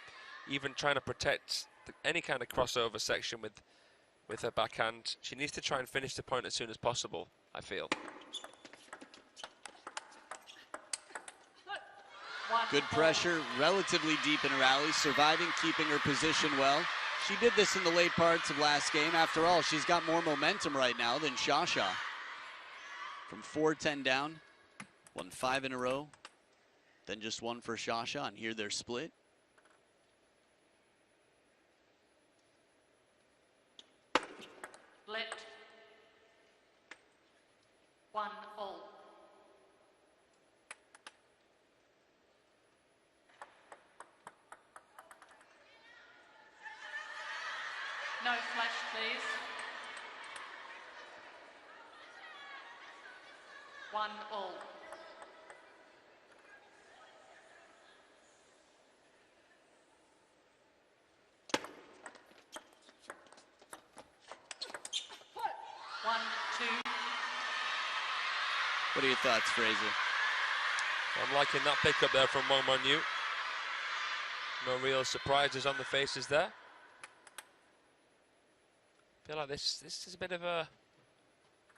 even trying to protect any kind of crossover section with her backhand. She needs to try and finish the point as soon as possible, I feel. Good pressure, relatively deep in her rally, surviving, keeping her position well. She did this in the late parts of last game. After all, she's got more momentum right now than Shasha. From 4-10 down, won 5 in a row, then just 1 for Shasha, and here they're split. Let 1 all. No flash, please. 1 all. One, 2. What are your thoughts, Fraser? I'm liking that pickup there from Wang Manyu. No real surprises on the faces there. I feel like this is a bit of a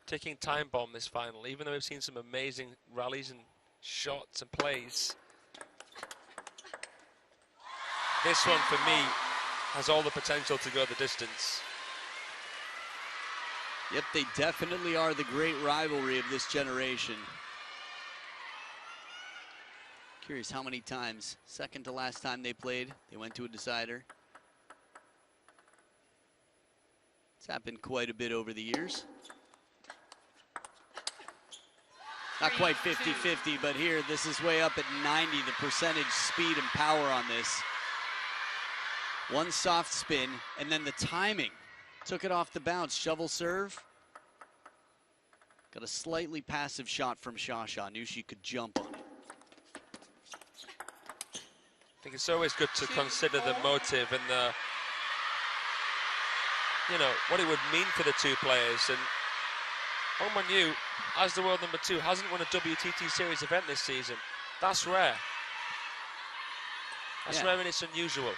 ticking time bomb, this final, even though we've seen some amazing rallies and shots and plays. This one, for me, has all the potential to go the distance. Yep, they definitely are the great rivalry of this generation. Curious how many times, second to last time they played, they went to a decider. It's happened quite a bit over the years. Not quite 50-50, but here, this is way up at 90, the percentage speed and power on this. One soft spin, and then the timing. Took it off the bounce, shovel serve. Got a slightly passive shot from Shasha, knew she could jump on it. I think it's always good to consider the motive and the, you know, what it would mean for the two players. And Wang Manyu, as the world number 2, hasn't won a WTT series event this season. That's rare. That's rare and it's unusual.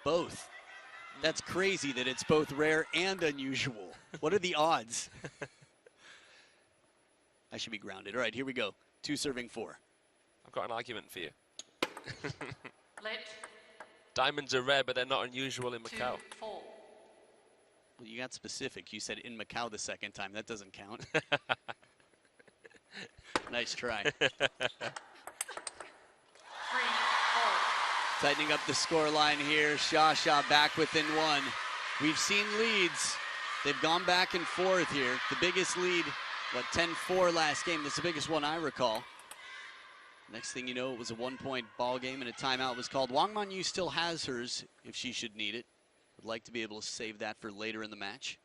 Both. That's crazy that it's both rare and unusual. What are the odds? I should be grounded. All right, here we go. 2 serving 4. I've got an argument for you. Let Diamonds are rare, but they're not unusual in 2, Macau. 4. Well, you got specific. You said in Macau the second time. That doesn't count. Nice try. 3, 4. Tightening up the score line here. Shasha back within 1. We've seen leads. They've gone back and forth here. The biggest lead, what, 10-4 last game. That's the biggest one I recall. Next thing you know, it was a 1-point ball game and a timeout was called. Wang Manyu still has hers if she should need it. Would like to be able to save that for later in the match.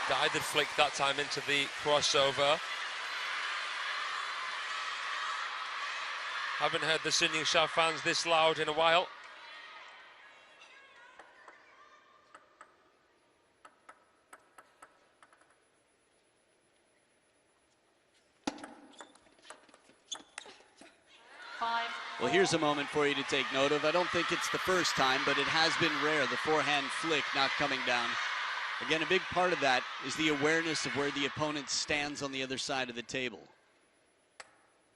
Guided flick that time into the crossover. Haven't heard the Sun Ying-sha fans this loud in a while. 5. Well, here's a moment for you to take note of. I don't think it's the first time, but it has been rare, the forehand flick not coming down. Again, a big part of that is the awareness of where the opponent stands on the other side of the table.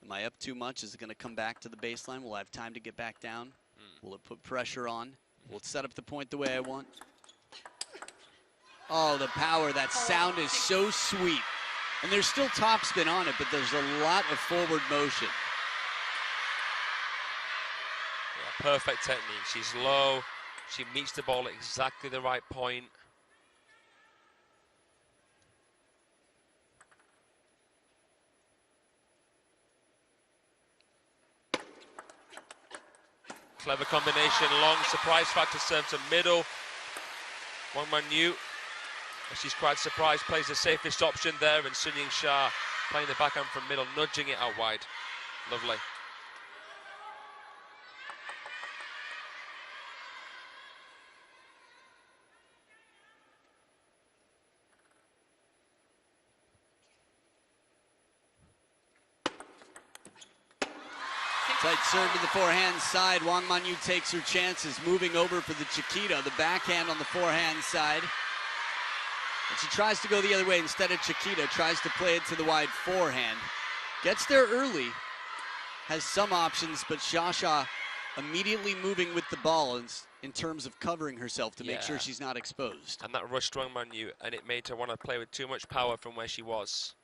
Am I up too much? Is it going to come back to the baseline? Will I have time to get back down? Will it put pressure on? Will it set up the point the way I want? Oh, the power. That sound is so sweet. And there's still topspin on it, but there's a lot of forward motion. Yeah, perfect technique. She's low. She meets the ball at exactly the right point. Clever combination, long surprise factor serve to middle. Wang Manyu, she's quite surprised, plays the safest option there, and Sun Ying Sha playing the backhand from middle, nudging it out wide. Lovely. Tight serve to the forehand side. Wang Manyu takes her chances, moving over for the Chiquita, the backhand on the forehand side. And she tries to go the other way instead of Chiquita, tries to play it to the wide forehand. Gets there early, has some options, but Sha immediately moving with the ball in terms of covering herself to make sure she's not exposed. And that rushed Wang Manyu, and it made her want to play with too much power from where she was.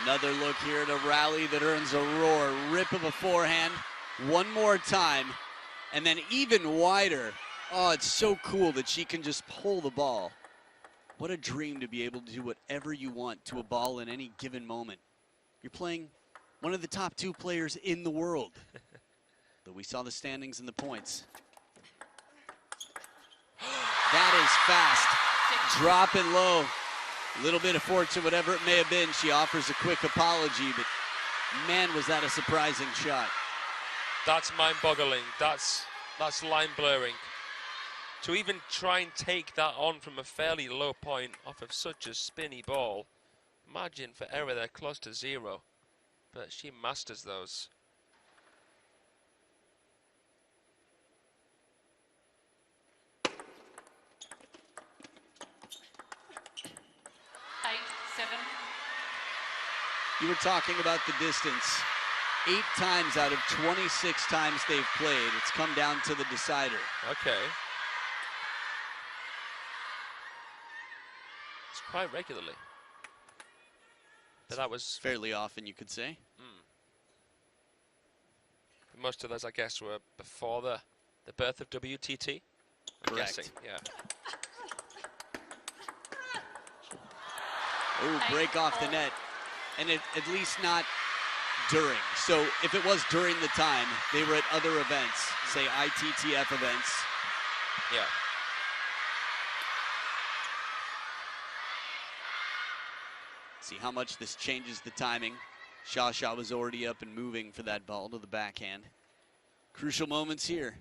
Another look here at a rally that earns a roar. Rip of a forehand. One more time. And then even wider. Oh, it's so cool that she can just pull the ball. What a dream to be able to do whatever you want to a ball in any given moment. You're playing one of the top 2 players in the world. But we saw the standings and the points. That is fast. Dropping low. A little bit of fortune, whatever it may have been. She offers a quick apology, but man, was that a surprising shot. That's mind-boggling. That's line blurring. To even try and take that on from a fairly low point off of such a spinny ball, margin for error there close to 0. But she masters those. You were talking about the distance. 8 times out of 26 times they've played, it's come down to the decider. Okay. It's quite regularly. But that was fairly often, you could say. Most of those, I guess, were before the birth of WTT. I'm guessing, yeah. Oh, break off the net. And at least not during. So if it was during the time, they were at other events, say ITTF events. Yeah. See how much this changes the timing. Sha was already up and moving for that ball to the backhand. Crucial moments here.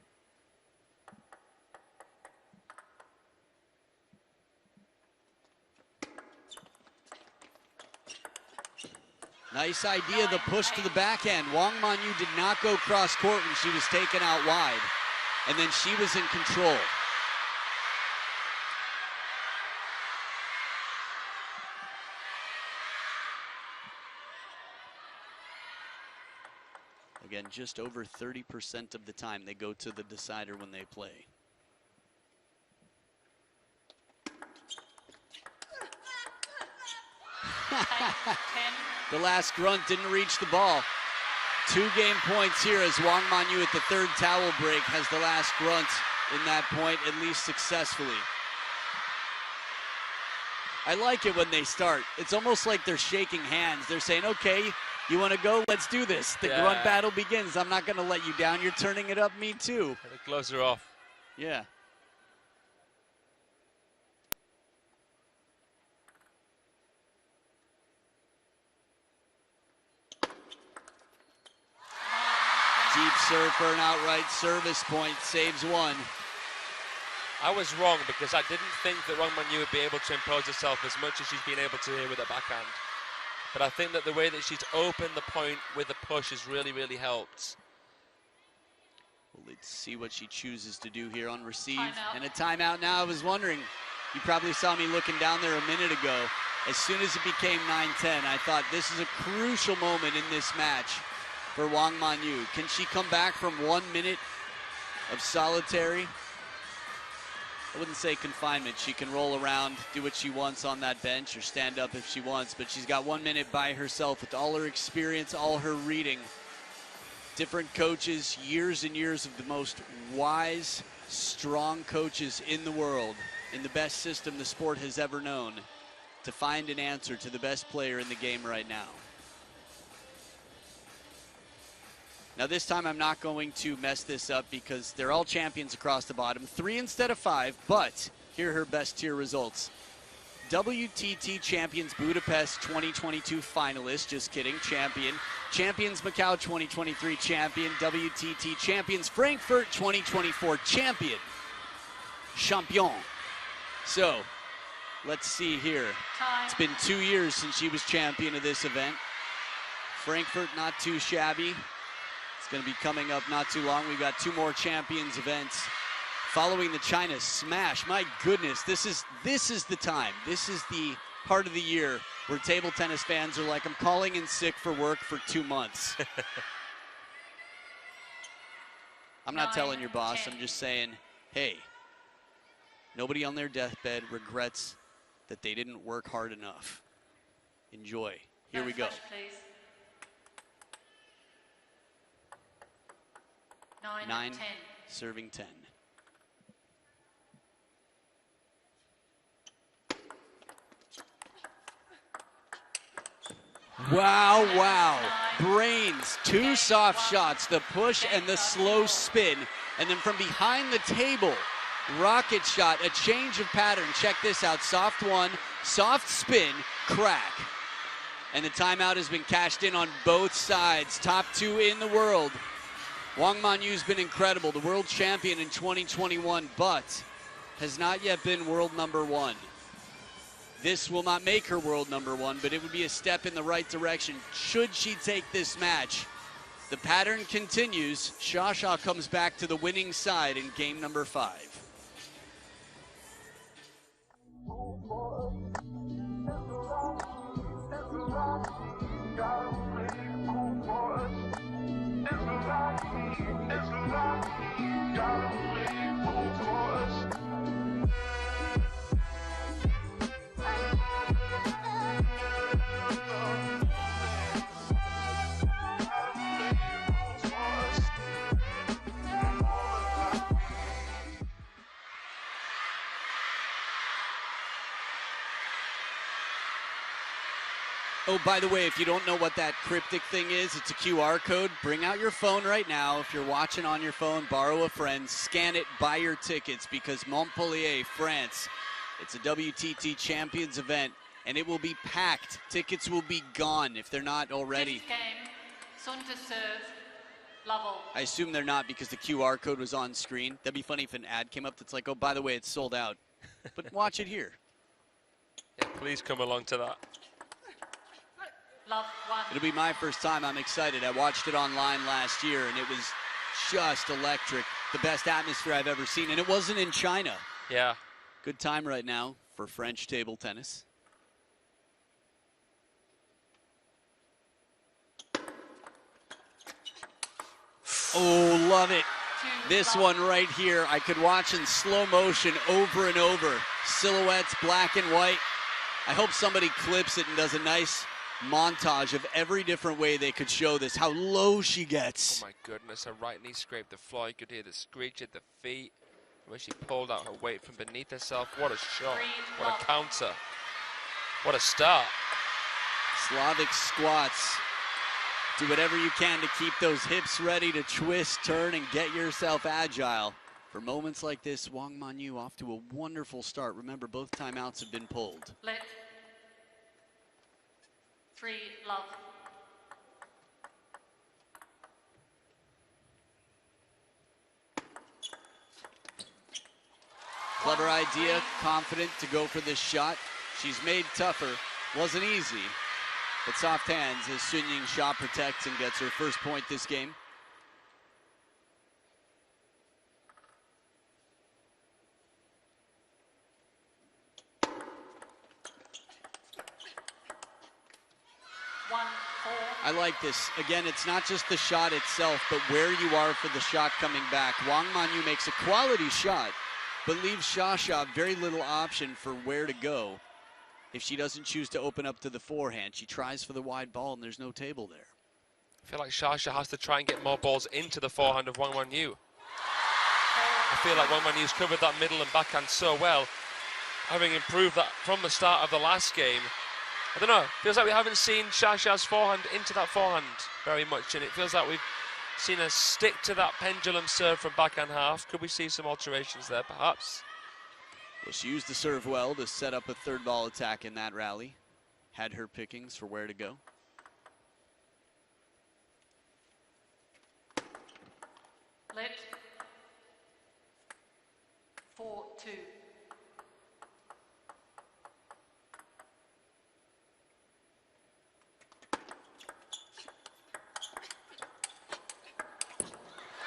Nice idea, the push to the backhand. Wang Manyu did not go cross court when she was taken out wide. And then she was in control. Again, just over 30% of the time they go to the decider when they play. The last grunt didn't reach the ball. 2 game points here as Wang Manyu at the 3rd towel break has the last grunt in that point, at least successfully. I like it when they start. It's almost like they're shaking hands. They're saying, okay, you want to go? Let's do this. The grunt battle begins. I'm not going to let you down. You're turning it up. Me too. The gloves are off. Yeah. serve for an outright service point, saves one. I was wrong because I didn't think that Wang Manyu would be able to impose herself as much as she's been able to here with her backhand. But I think that the way that she's opened the point with the push has really, really helped. Well, let's see what she chooses to do here on receive. And a timeout now. I was wondering, you probably saw me looking down there a minute ago. As soon as it became 9-10, I thought this is a crucial moment in this match for Wang Manyu. Can she come back from 1 minute of solitary? I wouldn't say confinement. She can roll around, do what she wants on that bench, or stand up if she wants, but she's got 1 minute by herself with all her experience, all her reading. Different coaches, years and years of the most wise, strong coaches in the world, in the best system the sport has ever known, to find an answer to the best player in the game right now. Now this time I'm not going to mess this up because they're all champions across the bottom. 3 instead of 5, but here are her best tier results. WTT Champions Budapest 2022 finalist, just kidding, champion. Champions Macau 2023 champion. WTT Champions Frankfurt 2024 champion. Champion. So, let's see here. It's been 2 years since she was champion of this event. Frankfurt not too shabby. It's going to be coming up not too long. We've got 2 more champions events following the China Smash. My goodness, this is the time. This is the part of the year where table tennis fans are like, I'm calling in sick for work for 2 months. I'm not telling your boss. I'm just saying, hey, nobody on their deathbed regrets that they didn't work hard enough. Enjoy. Here we go. 9, serving 10. Wow, wow. Brains, 2 soft shots, the push and the slow spin. And then from behind the table, rocket shot, a change of pattern. Check this out, soft 1, soft spin, crack. And the timeout has been cashed in on both sides. Top 2 in the world. Wang Manyu's been incredible, the world champion in 2021, but has not yet been world number 1. This will not make her world number 1, but it would be a step in the right direction should she take this match. The pattern continues. Shasha comes back to the winning side in game number 5. Oh, by the way, if you don't know what that cryptic thing is, it's a QR code. Bring out your phone right now. If you're watching on your phone, borrow a friend, scan it, buy your tickets, because Montpellier, France, it's a WTT Champions event, and it will be packed. Tickets will be gone if they're not already. I assume they're not because the QR code was on screen. That'd be funny if an ad came up that's like, oh, by the way, it's sold out. But watch it here. Yeah, please come along to that. It'll be my first time. I'm excited. I watched it online last year, and it was just electric. The best atmosphere I've ever seen, and it wasn't in China. Yeah. Good time right now for French table tennis. Oh, love it. This one right here, I could watch in slow motion over and over. Silhouettes, black and white. I hope somebody clips it and does a nice montage of every different way they could show this, how low she gets. Oh my goodness, her right knee scraped the floor. You could hear the screech at the feet where she pulled out her weight from beneath herself. What a shot, what a counter, what a start. Slavic squats. Do whatever you can to keep those hips ready to twist, turn, and get yourself agile. For moments like this, Wang Manyu off to a wonderful start. Remember, both timeouts have been pulled. 3 love. Clever idea, confident to go for this shot. She's made tougher. Wasn't easy, but soft hands as Sun Ying Sha protects and gets her first point this game. I like this. Again, it's not just the shot itself, but where you are for the shot coming back. Wang Manyu makes a quality shot, but leaves Sha very little option for where to go. If she doesn't choose to open up to the forehand, she tries for the wide ball and there's no table there. I feel like Sha has to try and get more balls into the forehand of Wang Manyu. I feel like Wang Manyu's covered that middle and backhand so well, having improved that from the start of the last game. I don't know, feels like we haven't seen Sha's forehand into that forehand very much, and it feels like we've seen her stick to that pendulum serve from backhand half. Could we see some alterations there, perhaps? Well, she used the serve well to set up a third ball attack in that rally. Had her pickings for where to go. Let 4-2.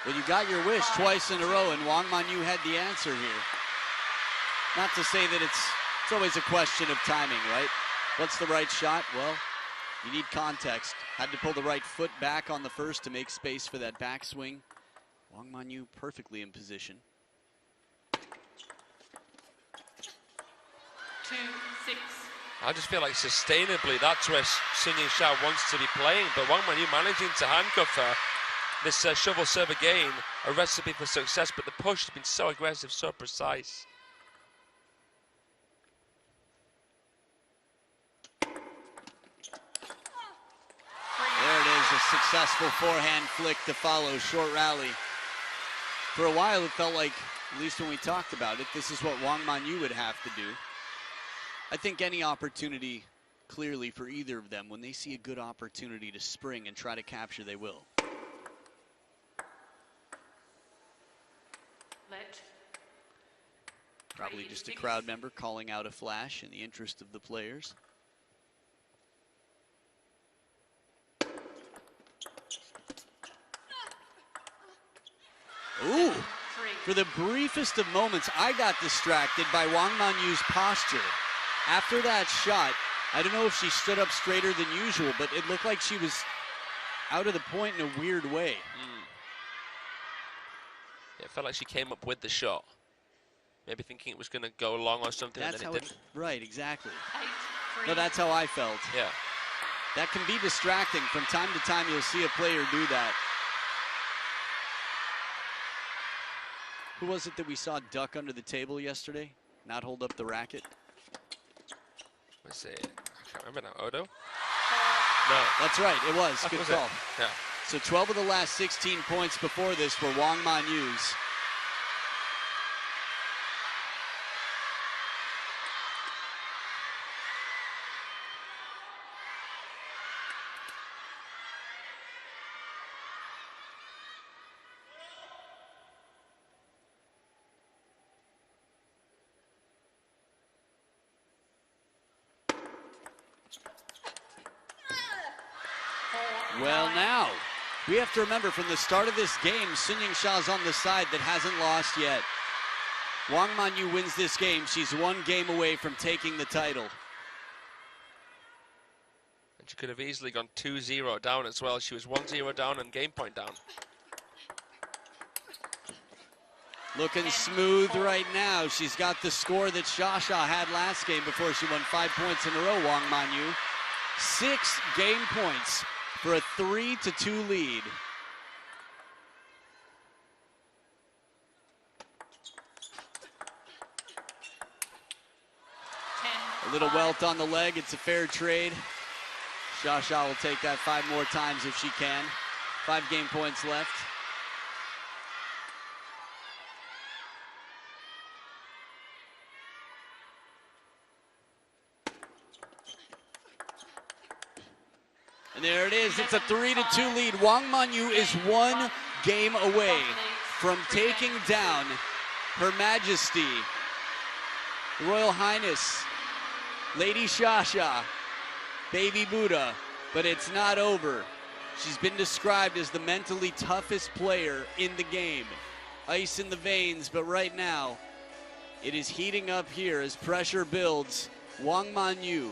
Well, you got your wish twice in a row, and Wang Manyu had the answer here. Not to say that it's always a question of timing, right? What's the right shot? Well, you need context. Had to pull the right foot back on the first to make space for that backswing. Wang Manyu perfectly in position. 2-6. I just feel like sustainably that's where Sun Ying Sha wants to be playing, but Wang Manyu managing to handcuff her. This shovel serve again, a recipe for success, but the push has been so aggressive, so precise. There it is, a successful forehand flick to follow, short rally. For a while it felt like, at least when we talked about it, this is what Wang Manyu would have to do. I think any opportunity, clearly for either of them, when they see a good opportunity to spring and try to capture, they will. Probably just a crowd member calling out a flash in the interest of the players. Ooh, for the briefest of moments, I got distracted by Wang Manyu's posture. After that shot, I don't know if she stood up straighter than usual, but it looked like she was out of the point in a weird way. It felt like she came up with the shot. Maybe thinking it was going to go long or something, That's and then it didn't. Right, exactly. No, that's how I felt. Yeah. That can be distracting. From time to time, you'll see a player do that. Who was it that we saw duck under the table yesterday? Not hold up the racket? Let's see. I can't remember now. Odo? No. That's right, it was. Good call. It. Yeah. So 12 of the last 16 points before this were Wang Manyu's. Well, now, we have to remember from the start of this game, Sun Ying Sha's on the side that hasn't lost yet. Wang Manyu wins this game. She's one game away from taking the title. And she could have easily gone 2-0 down as well. She was 1-0 down and game point down. Looking smooth right now. She's got the score that Sha had last game before she won 5 points in a row, Wang Manyu. 6 game points for a 3-2 lead. A little welt on the leg, it's a fair trade. Sha will take that 5 more times if she can. 5 game points left. And there it is, it's a 3-2 lead. Wang Manyu is 1 game away from taking down Her Majesty the Royal Highness, Lady Shasha, Baby Buddha, but it's not over. She's been described as the mentally toughest player in the game. Ice in the veins, but right now, it is heating up here as pressure builds. Wang Manyu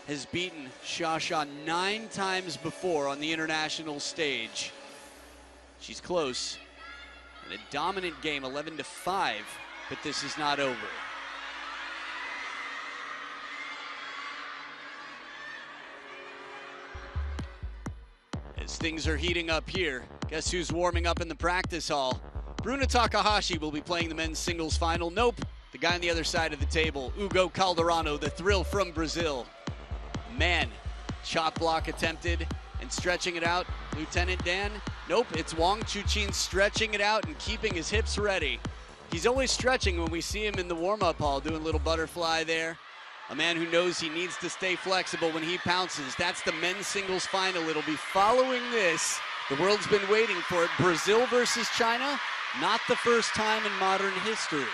has beaten Shasha 9 times before on the international stage. She's close. In a dominant game, 11-5, but this is not over. As things are heating up here, guess who's warming up in the practice hall? Bruna Takahashi will be playing the men's singles final. Nope, the guy on the other side of the table, Hugo Calderano, the thrill from Brazil. Man, chop block attempted and stretching it out. Lieutenant Dan, nope, it's Wang Chuqin stretching it out and keeping his hips ready. He's always stretching when we see him in the warm-up hall, doing a little butterfly there. A man who knows he needs to stay flexible when he pounces. That's the men's singles final. It'll be following this. The world's been waiting for it. Brazil versus China, not the first time in modern history.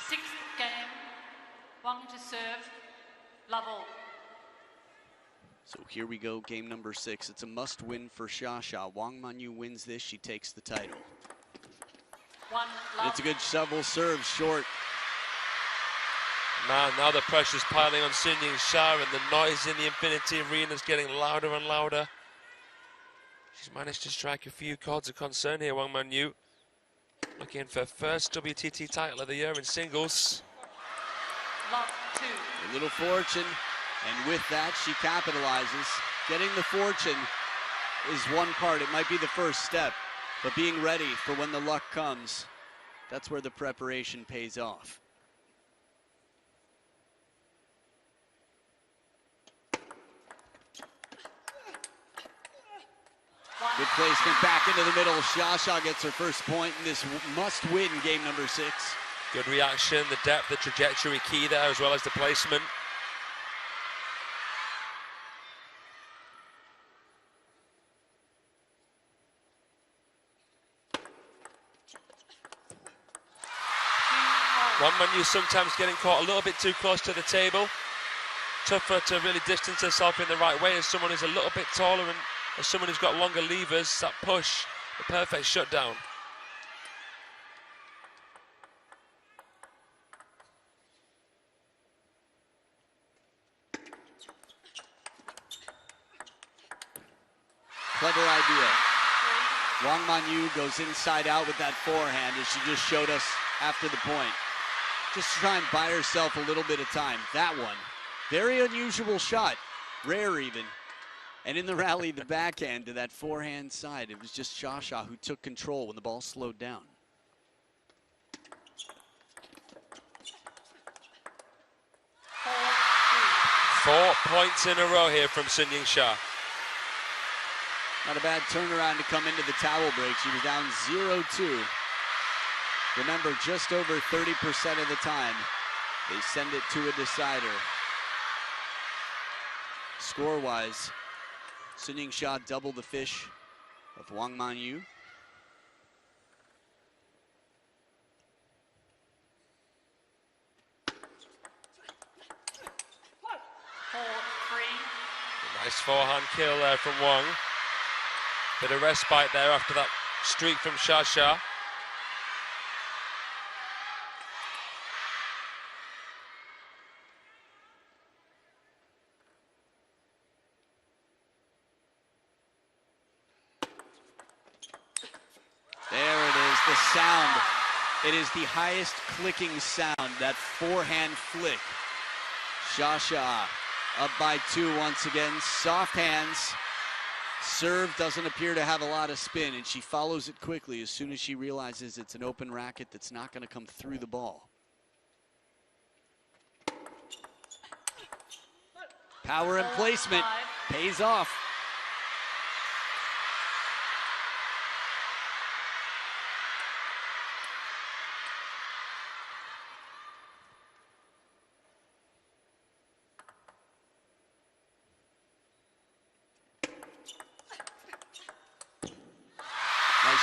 Sixth game, Wang to serve, level. So here we go, game number 6. It's a must-win for Shasha. Wang Manyu wins this, she takes the title. It's a good shovel serve, short. Man, now the pressure's piling on Sun Ying-sha, and the noise in the Infinity Arena is getting louder and louder. She's managed to strike a few chords of concern here, Wang Manyu. Looking for first WTT title of the year in singles. Love 2. A little fortune, and with that, she capitalizes. Getting the fortune is one part. It might be the first step, but being ready for when the luck comes, that's where the preparation pays off. Good placement back into the middle. Shasha gets her first point in this must-win game number 6. Good reaction, the depth, the trajectory key there, as well as the placement. Wang Manyu sometimes getting caught a little bit too close to the table. Tougher to really distance herself in the right way as someone who's a little bit taller and as someone who's got longer levers. That push, the perfect shutdown. Clever idea. Wang Manyu goes inside out with that forehand as she just showed us after the point. Just to try and buy herself a little bit of time. That one, very unusual shot, rare even. And in the rally, the backhand to that forehand side, it was just Shasha who took control when the ball slowed down. Four points in a row here from Sun Ying-sha. Not a bad turnaround to come into the towel break. She was down 0-2. Remember, just over 30% of the time, they send it to a decider. Score-wise, Sun Ying-sha doubled the fish of Wang Manyu. Nice forehand kill there from Wang. Bit of respite there after that streak from Shasha. There it is, the sound. It is the highest clicking sound, that forehand flick. Shasha up by 2 once again, soft hands. Serve doesn't appear to have a lot of spin, and she follows it quickly as soon as she realizes it's an open racket that's not going to come through the ball. Power and placement pays off.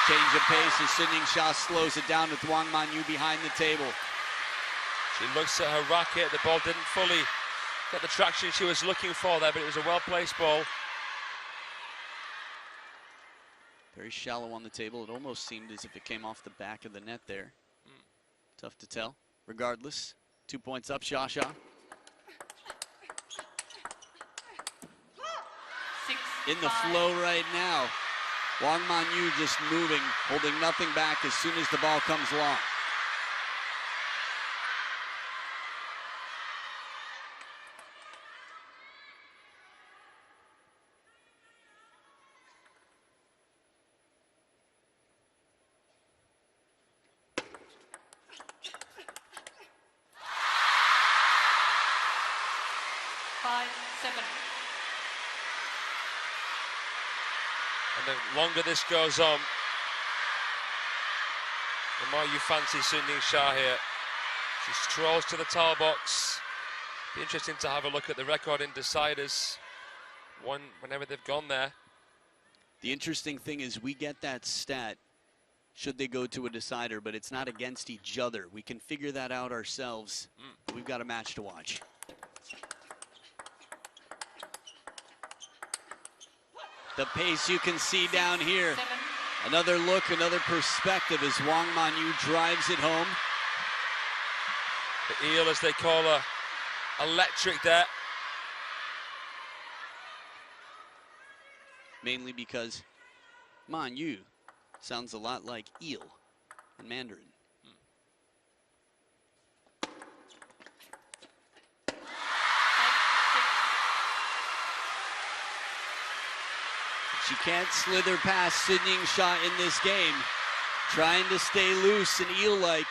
Change of pace as Sun Ying-sha slows it down with Wang Manyu behind the table. She looks at her racket. The ball didn't fully get the traction she was looking for there, but it was a well-placed ball. Very shallow on the table. It almost seemed as if it came off the back of the net there. Tough to tell. Regardless, 2 points up, Sha-sha. In the flow right now. Wang Manyu just moving, holding nothing back as soon as the ball comes along. And the longer this goes on, the more you fancy Sun Ying-sha here. She strolls to the towel box. Be interesting to have a look at the record in deciders whenever they've gone there. The interesting thing is we get that stat should they go to a decider, but it's not against each other. We can figure that out ourselves. We've got a match to watch. The pace you can see down here. Another look, another perspective as Wang Manyu drives it home. The eel, as they call her, electric there. Mainly because Manyu sounds a lot like eel in Mandarin. She can't slither past Sun Ying-sha in this game, trying to stay loose and eel-like.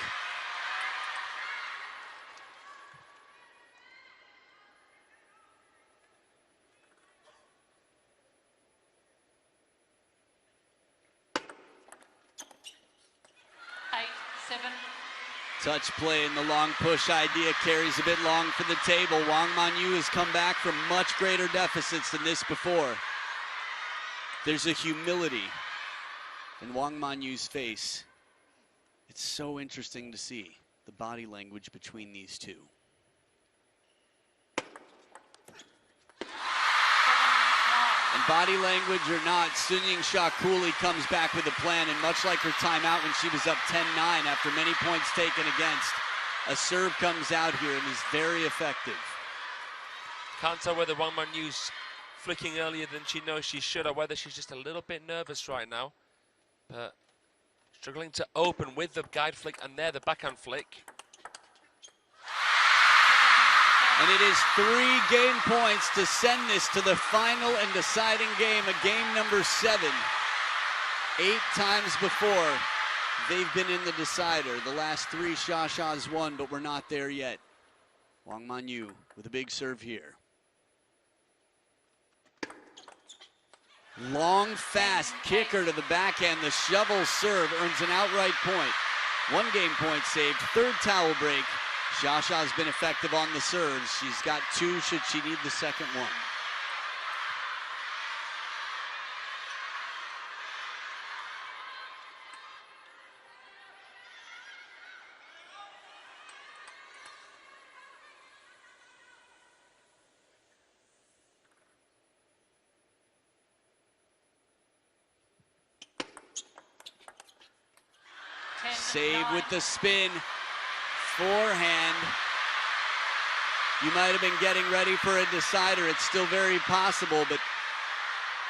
Touch play in the long push idea carries a bit long for the table. Wang Manyu has come back from much greater deficits than this before. There's a humility in Wang Manyu's face. It's so interesting to see the body language between these two. And body language or not, Sun Ying-sha coolly comes back with a plan, and much like her timeout when she was up 10-9 after many points taken against, a serve comes out here and is very effective. Can't tell whether Wang Manyu's flicking earlier than she knows she should, or whether she's just a little bit nervous right now. But struggling to open with the guide flick, and there the backhand flick. And it is 3 game points to send this to the final and deciding game, a game number 7. 8 times before they've been in the decider. The last 3 Sha-sha's won, but we're not there yet. Wang Manyu with a big serve here. Long, fast kicker to the backhand. The shovel serve earns an outright point. 1 game point saved, 3rd towel break. Sha-sha's been effective on the serves. She's got 2 should she need the second one. Save with the spin. Forehand. You might have been getting ready for a decider. It's still very possible, but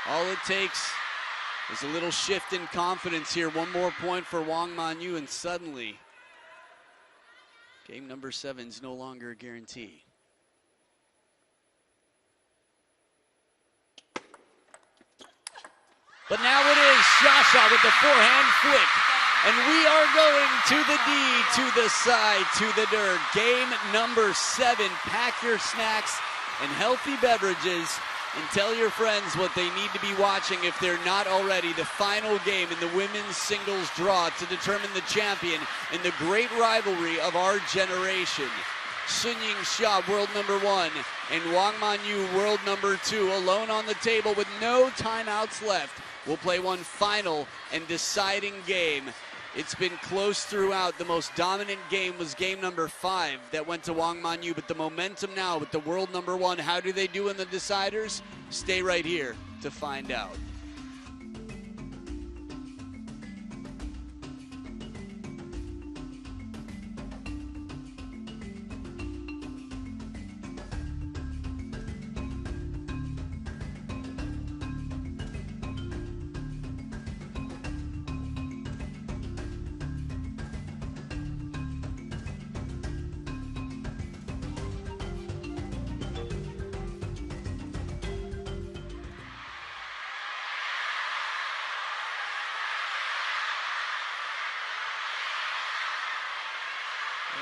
all it takes is a little shift in confidence here. 1 more point for Wang Manyu, and suddenly game number 7 is no longer a guarantee. But now it is Sha-sha with the forehand flick. And we are going to the D, to the side, to the dirt. Game number 7. Pack your snacks and healthy beverages and tell your friends what they need to be watching if they're not already. The final game in the women's singles draw to determine the champion in the great rivalry of our generation. Sun Ying-sha, world number 1, and Wang Manyu, world number 2, alone on the table with no timeouts left. We'll play one final and deciding game. It's been close throughout. The most dominant game was game number 5 that went to Wang Manyu, but the momentum now with the world number 1, how do they do in the deciders? Stay right here to find out.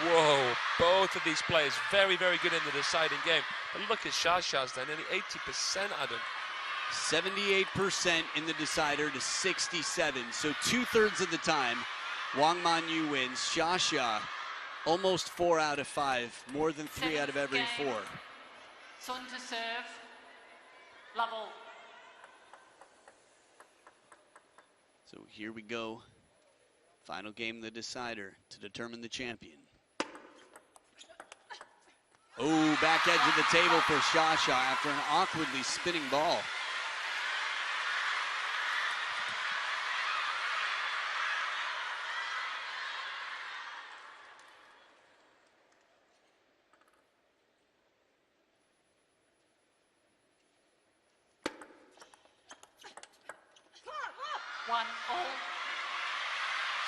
Whoa, both of these players very, very good in the deciding game. But look at Shasha's there, nearly 80%, Adam. 78% in the decider to 67. So 2/3 of the time, Wang Manyu wins. Shasha, almost 4 out of 5, more than 3 out of every 4. Sun to serve, level. So here we go. Final game of the decider to determine the champion. Oh, back edge of the table for Shasha after an awkwardly spinning ball.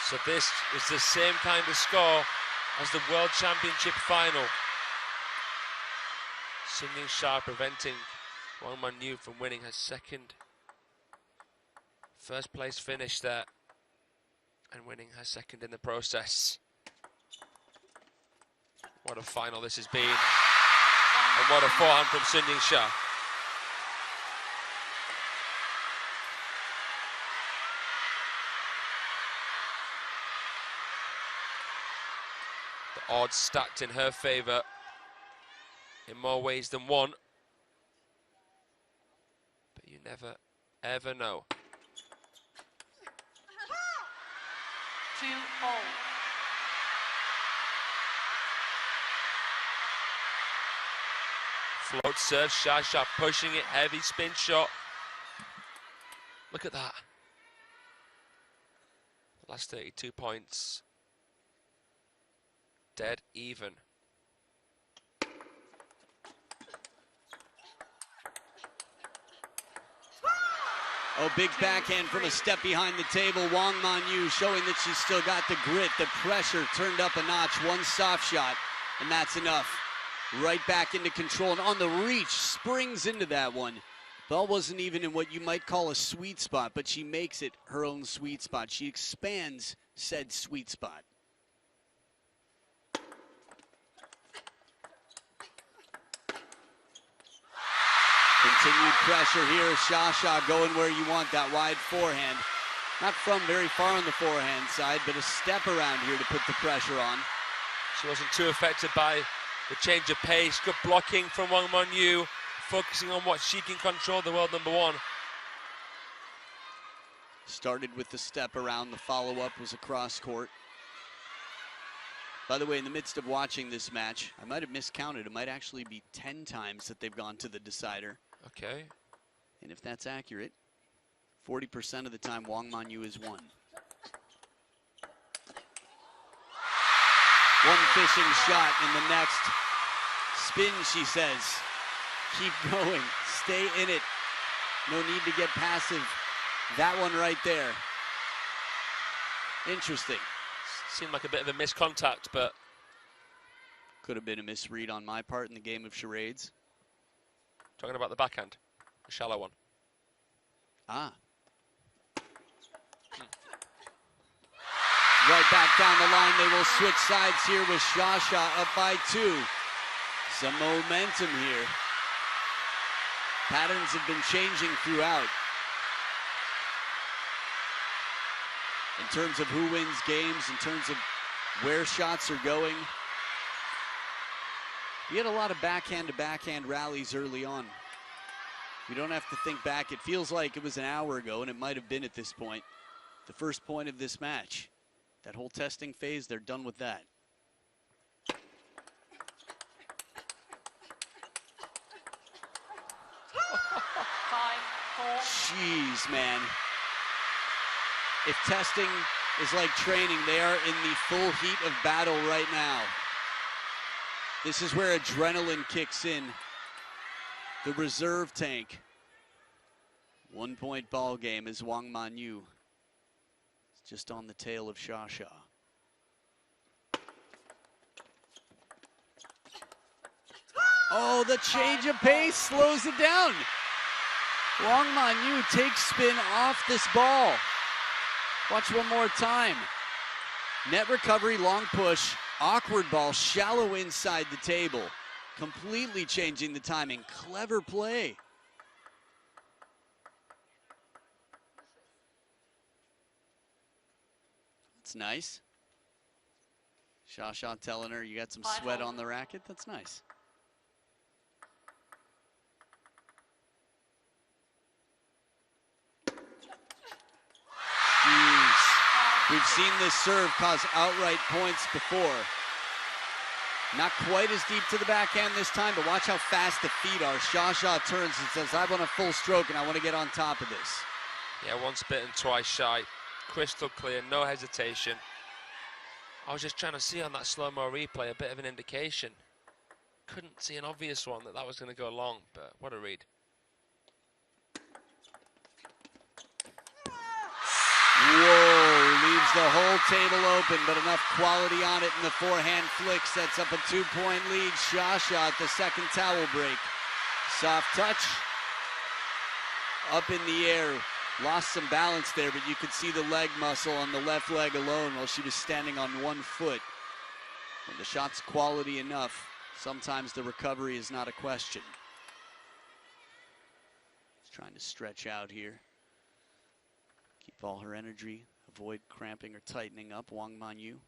So this is the same kind of score as the World Championship final. Sunyin Shah preventing Wang Manyu from winning her second first place finish there and winning her second in the process. What a final this has been, and what a forehand from Sunyin Shah. The odds stacked in her favour in more ways than one, but you never ever know. 2-all. Float serve, Shasha pushing it, heavy spin shot. Look at that. Last 32 points. Dead even. Oh, big backhand from a step behind the table. Wang Manyu showing that she's still got the grit, the pressure turned up a notch. One soft shot, and that's enough. Right back into control, and on the reach, springs into that one. Ball wasn't even in what you might call a sweet spot, but she makes it her own sweet spot. She expands said sweet spot. Continued pressure here. Shasha going where you want, that wide forehand. Not from very far on the forehand side, but a step around here to put the pressure on. She wasn't too affected by the change of pace. Good blocking from Wang Manyu, focusing on what she can control, the world number 1. Started with the step around, the follow-up was across court. By the way, in the midst of watching this match, I might have miscounted. It might actually be 10 times that they've gone to the decider. Okay. And if that's accurate, 40% of the time Wang Manyu is won. One fishing shot in the next. Spin, she says. Keep going, stay in it. No need to get passive. That one right there. Interesting. Seemed like a bit of a miscontact, but could have been a misread on my part in the game of charades. Talking about the backhand, the shallow one. Ah. Right back down the line, they will switch sides here with Shasha up by 2. Some momentum here. Patterns have been changing throughout. In terms of who wins games, in terms of where shots are going. We had a lot of backhand to backhand rallies early on. You don't have to think back. It feels like it was an hour ago, and it might have been at this point. The first point of this match. That whole testing phase, they're done with that. 5-4. Jeez, man. If testing is like training, they are in the full heat of battle right now. This is where adrenaline kicks in. The reserve tank. 1 point ball game as Wang Manyu is just on the tail of Shasha. Oh, the change of pace slows it down. Wang Manyu takes spin off this ball. Watch one more time. Net recovery, long push, awkward ball, shallow inside the table. Completely changing the timing. Clever play. That's nice. Shasha telling her you got some sweat on the racket. That's nice. We've seen this serve cause outright points before. Not quite as deep to the backhand this time, but watch how fast the feet are. Shasha turns and says, I want a full stroke and I want to get on top of this. Yeah, once bitten, twice shy. Crystal clear, no hesitation. I was just trying to see on that slow-mo replay a bit of an indication. Couldn't see an obvious one that was going to go long, but what a read. Whoa, leaves the whole table open, but enough quality on it, and the forehand flick sets up a 2-point lead. Shasha at the second towel break. Soft touch. Up in the air. Lost some balance there, but you could see the leg muscle on the left leg alone while she was standing on one foot. When the shot's quality enough, sometimes the recovery is not a question. She's trying to stretch out here. Keep all her energy, avoid cramping or tightening up. Wang Manyu.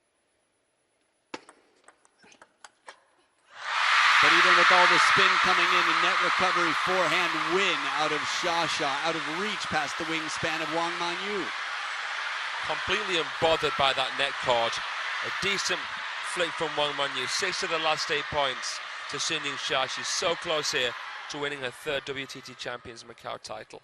But even with all the spin coming in, a net recovery forehand win out of Shasha, out of reach past the wingspan of Wang Manyu. Completely unbothered by that net cord. A decent flick from Wang Manyu. 6 of the last 8 points to Sun Ying-sha. She's so close here to winning her 3rd WTT Champions Macau title.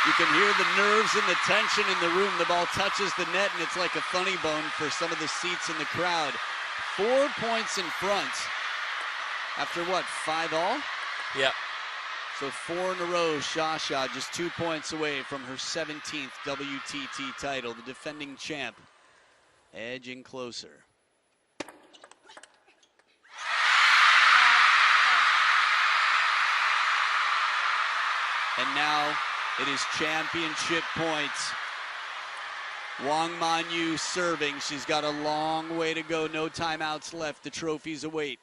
You can hear the nerves and the tension in the room. The ball touches the net, and it's like a funny bone for some of the seats in the crowd. 4 points in front. After what, 5 all? Yeah. So 4 in a row. Shasha just 2 points away from her 17th WTT title. The defending champ edging closer. And now it is championship points. Wang Manyu serving. She's got a long way to go. No timeouts left. The trophies await.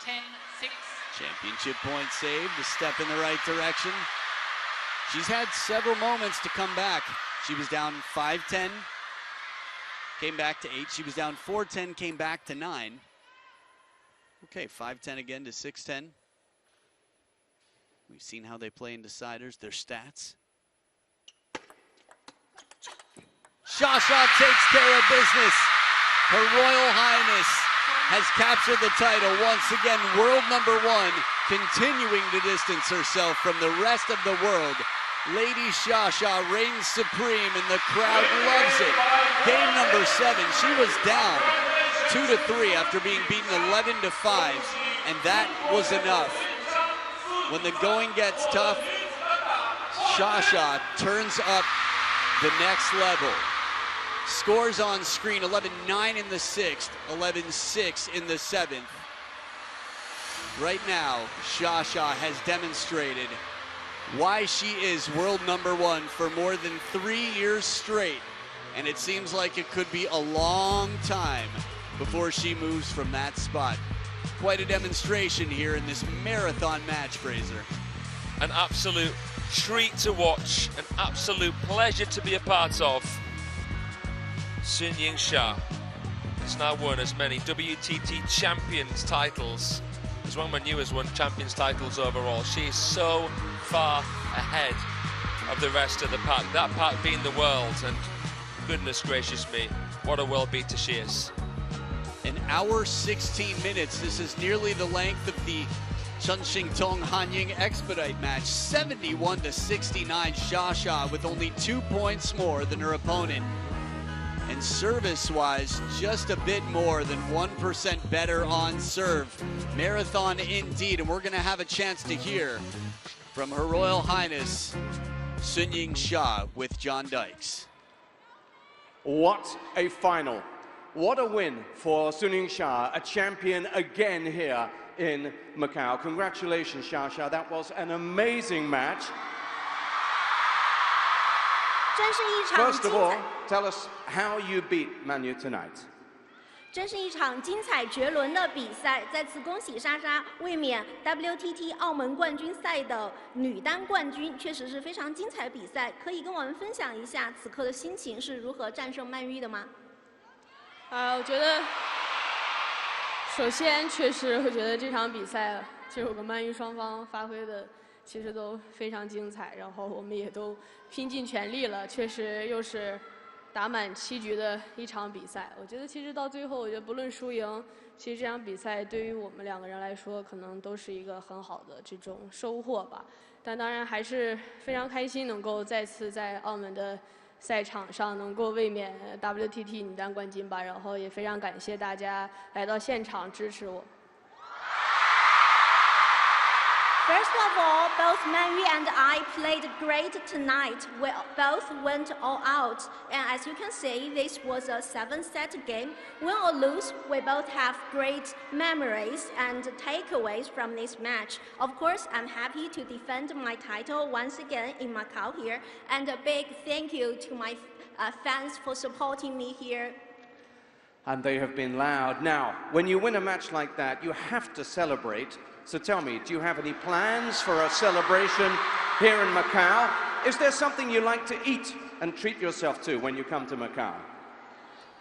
10-6. Championship point saved. A step in the right direction. She's had several moments to come back. She was down 5-10. Came back to 8. She was down 4-10. Came back to 9. Okay, 5-10 again to 6-10. We've seen how they play in deciders, their stats. Shasha takes care of business. Her Royal Highness has captured the title once again. World number 1, continuing to distance herself from the rest of the world. Lady Shasha reigns supreme and the crowd loves it. Game number 7, she was down 2-3 after being beaten 11-5, and that was enough. When the going gets tough, Shasha turns up the next level. Scores on screen, 11-9 in the 6th, 11-6 in the 7th. Right now, Shasha has demonstrated why she is world number 1 for more than 3 years straight. And it seems like it could be a long time before she moves from that spot. Quite a demonstration here in this marathon match, Fraser. an absolute treat to watch, an absolute pleasure to be a part of. Sun Ying-sha has now won as many WTT Champions titles as Wang Manyu has won Champions titles overall. She is so far ahead of the rest of the pack, that pack being the world, and goodness gracious me, what a world beater she is. An hour 16 minutes. This is nearly the length of the Chen Xingtong Hanying Expedite match. 71-69 Xia with only 2 points more than her opponent. And service-wise, just a bit more than 1% better on serve. Marathon indeed, and we're gonna have a chance to hear from Her Royal Highness Sun Ying-sha with John Dykes. What a final. What a win for Sun Ying-sha, a champion again here in Macau. Congratulations, Xia. That was an amazing match. First of all, tell us how you beat Manyu tonight. 真是一场精彩绝伦的比赛，再次恭喜莎莎卫冕 WTT 澳门冠军赛的女单冠军，确实是非常精彩的比赛。可以跟我们分享一下此刻的心情是如何战胜曼玉的吗？我觉得，首先确实，我觉得这场比赛就是我跟曼玉双方发挥的其实都非常精彩，然后我们也都拼尽全力了，确实又是打满7局的一场比赛。我觉得其实到最后，我觉得不论输赢，其实这场比赛对于我们2个人来说，可能都是一个很好的这种收获吧。但当然还是非常开心，能够再次在澳门的赛场上能够卫冕 WTT 女单冠军吧。然后也非常感谢大家来到现场支持我。 First of all, both Manyu and I played great tonight. We both went all out. And as you can see, this was a 7-set game. Win or lose, we both have great memories and takeaways from this match. Of course, I'm happy to defend my title once again in Macau here. And a big thank you to my fans for supporting me here. And they have been loud. Now, when you win a match like that, you have to celebrate. So tell me, do you have any plans for a celebration here in Macau? Is there something you like to eat and treat yourself to when you come to Macau?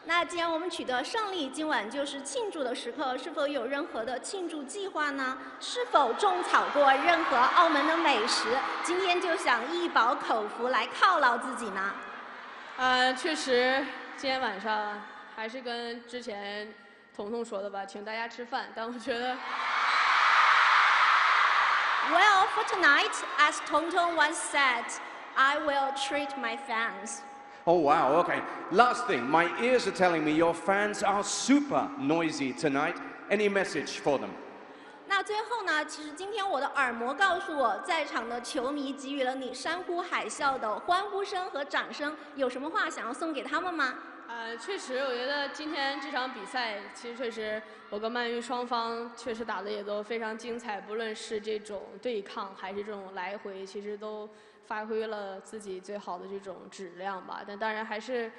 那既然我们取得胜利，今晚就是庆祝的时刻，是否有任何的庆祝计划呢？是否种草过任何澳门的美食？今天就想一饱口福来犒劳自己呢？确实，今天晚上还是跟之前彤彤说的吧，请大家吃饭。但我觉得。 Well, for tonight, as Tongtong once said, I will treat my fans. Oh, wow, okay. Last thing, my ears are telling me your fans are super noisy tonight. Any message for them? 那最后呢？其实今天我的耳膜告诉我，在场的球迷给予了你山呼海啸的欢呼声和掌声，有什么话想要送给他们吗？ 确实，我觉得今天这场比赛，其实确实我跟曼玉双方确实打的也都非常精彩，不论是这种对抗还是这种来回，其实都发挥了自己最好的这种质量吧。但当然还是，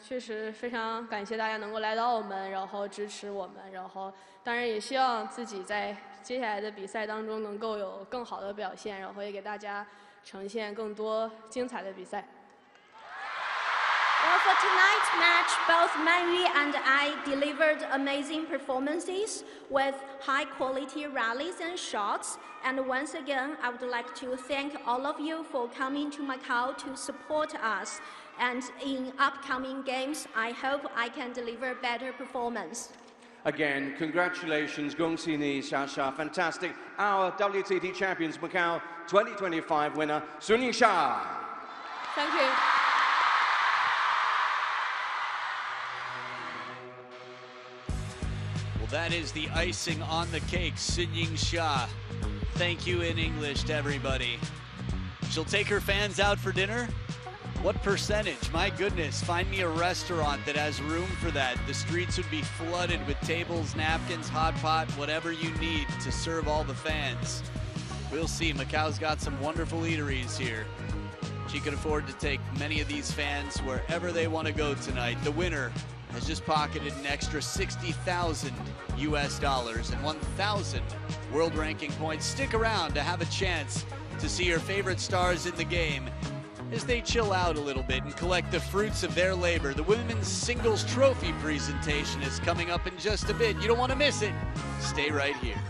确实非常感谢大家能够来到澳门，然后支持我们，然后当然也希望自己在接下来的比赛当中能够有更好的表现，然后也给大家呈现更多精彩的比赛。 Well, for tonight's match, both Manyu and I delivered amazing performances with high-quality rallies and shots. And once again, I would like to thank all of you for coming to Macau to support us. And in upcoming games, I hope I can deliver better performance. Again, congratulations, Gong Xini, Xia, fantastic. Our WTT Champions Macau 2025 winner, Sun Ying-sha. Thank you. That is the icing on the cake, Sun Ying-sha. Thank you in English to everybody. She'll take her fans out for dinner? What percentage? My goodness, find me a restaurant that has room for that. The streets would be flooded with tables, napkins, hot pot, whatever you need to serve all the fans. We'll see. Macau's got some wonderful eateries here. She can afford to take many of these fans wherever they want to go tonight. The winner has just pocketed an extra 60,000 US dollars and 1,000 world ranking points. Stick around to have a chance to see your favorite stars in the game as they chill out a little bit and collect the fruits of their labor. The women's singles trophy presentation is coming up in just a bit. You don't want to miss it. Stay right here.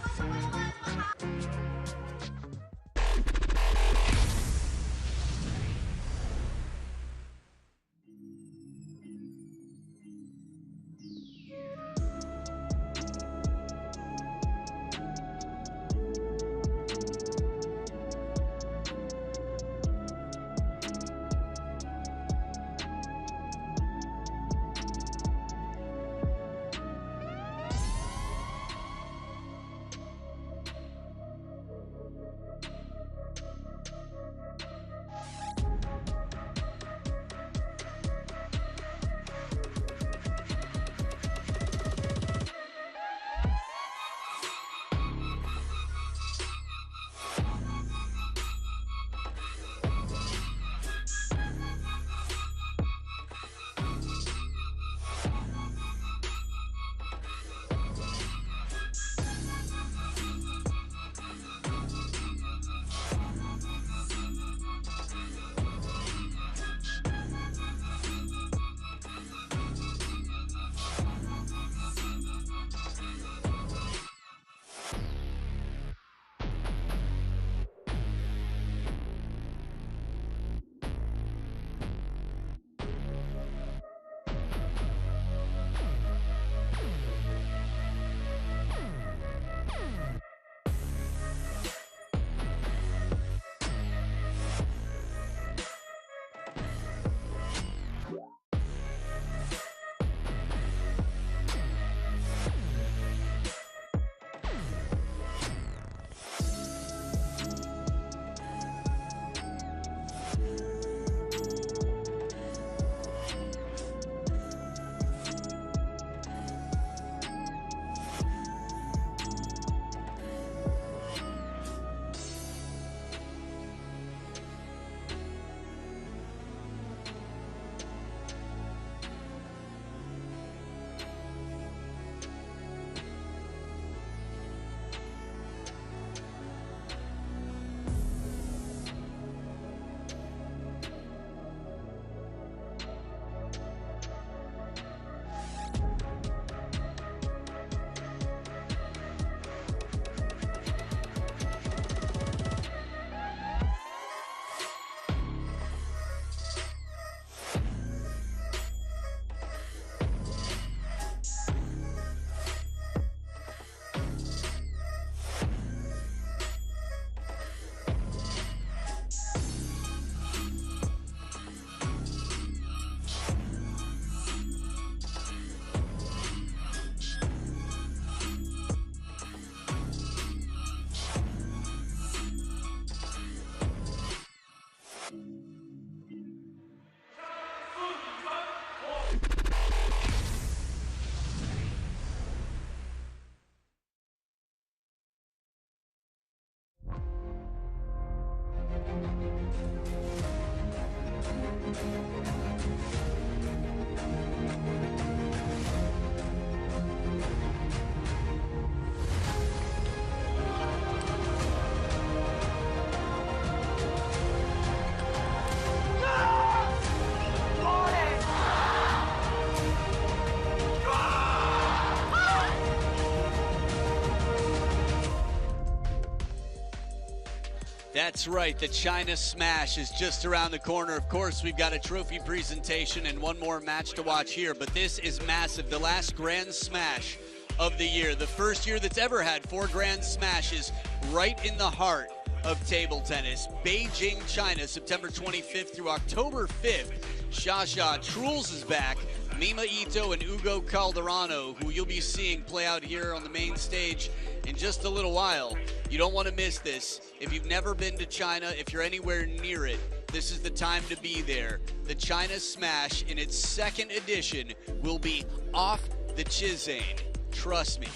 That's right, the China Smash is just around the corner. Of course, we've got a trophy presentation and one more match to watch here, but this is massive. The last Grand Smash of the year, the first year that's ever had 4 Grand Smashes right in the heart of table tennis. Beijing, China, September 25th through October 5th. Shasha Truls is back. Mima Ito and Ugo Calderano, who you'll be seeing play out here on the main stage in just a little while. You don't want to miss this. If you've never been to China, if you're anywhere near it, this is the time to be there. The China Smash in its 2nd edition will be off the Chizane. Trust me.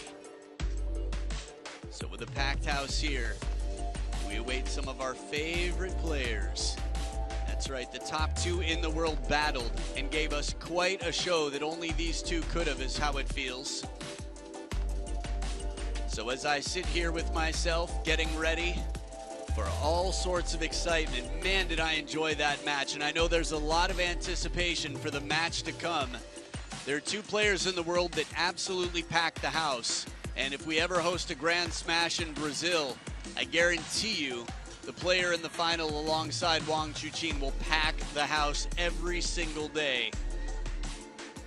So with a packed house here, we await some of our favorite players. That That's right, the top 2 in the world battled and gave us quite a show that only these 2 could have, is how it feels. So as I sit here with myself, getting ready for all sorts of excitement, man, did I enjoy that match. And I know there's a lot of anticipation for the match to come. There are 2 players in the world that absolutely pack the house. And if we ever host a Grand Smash in Brazil, I guarantee you the player in the final alongside Wang Chuqin will pack the house every single day.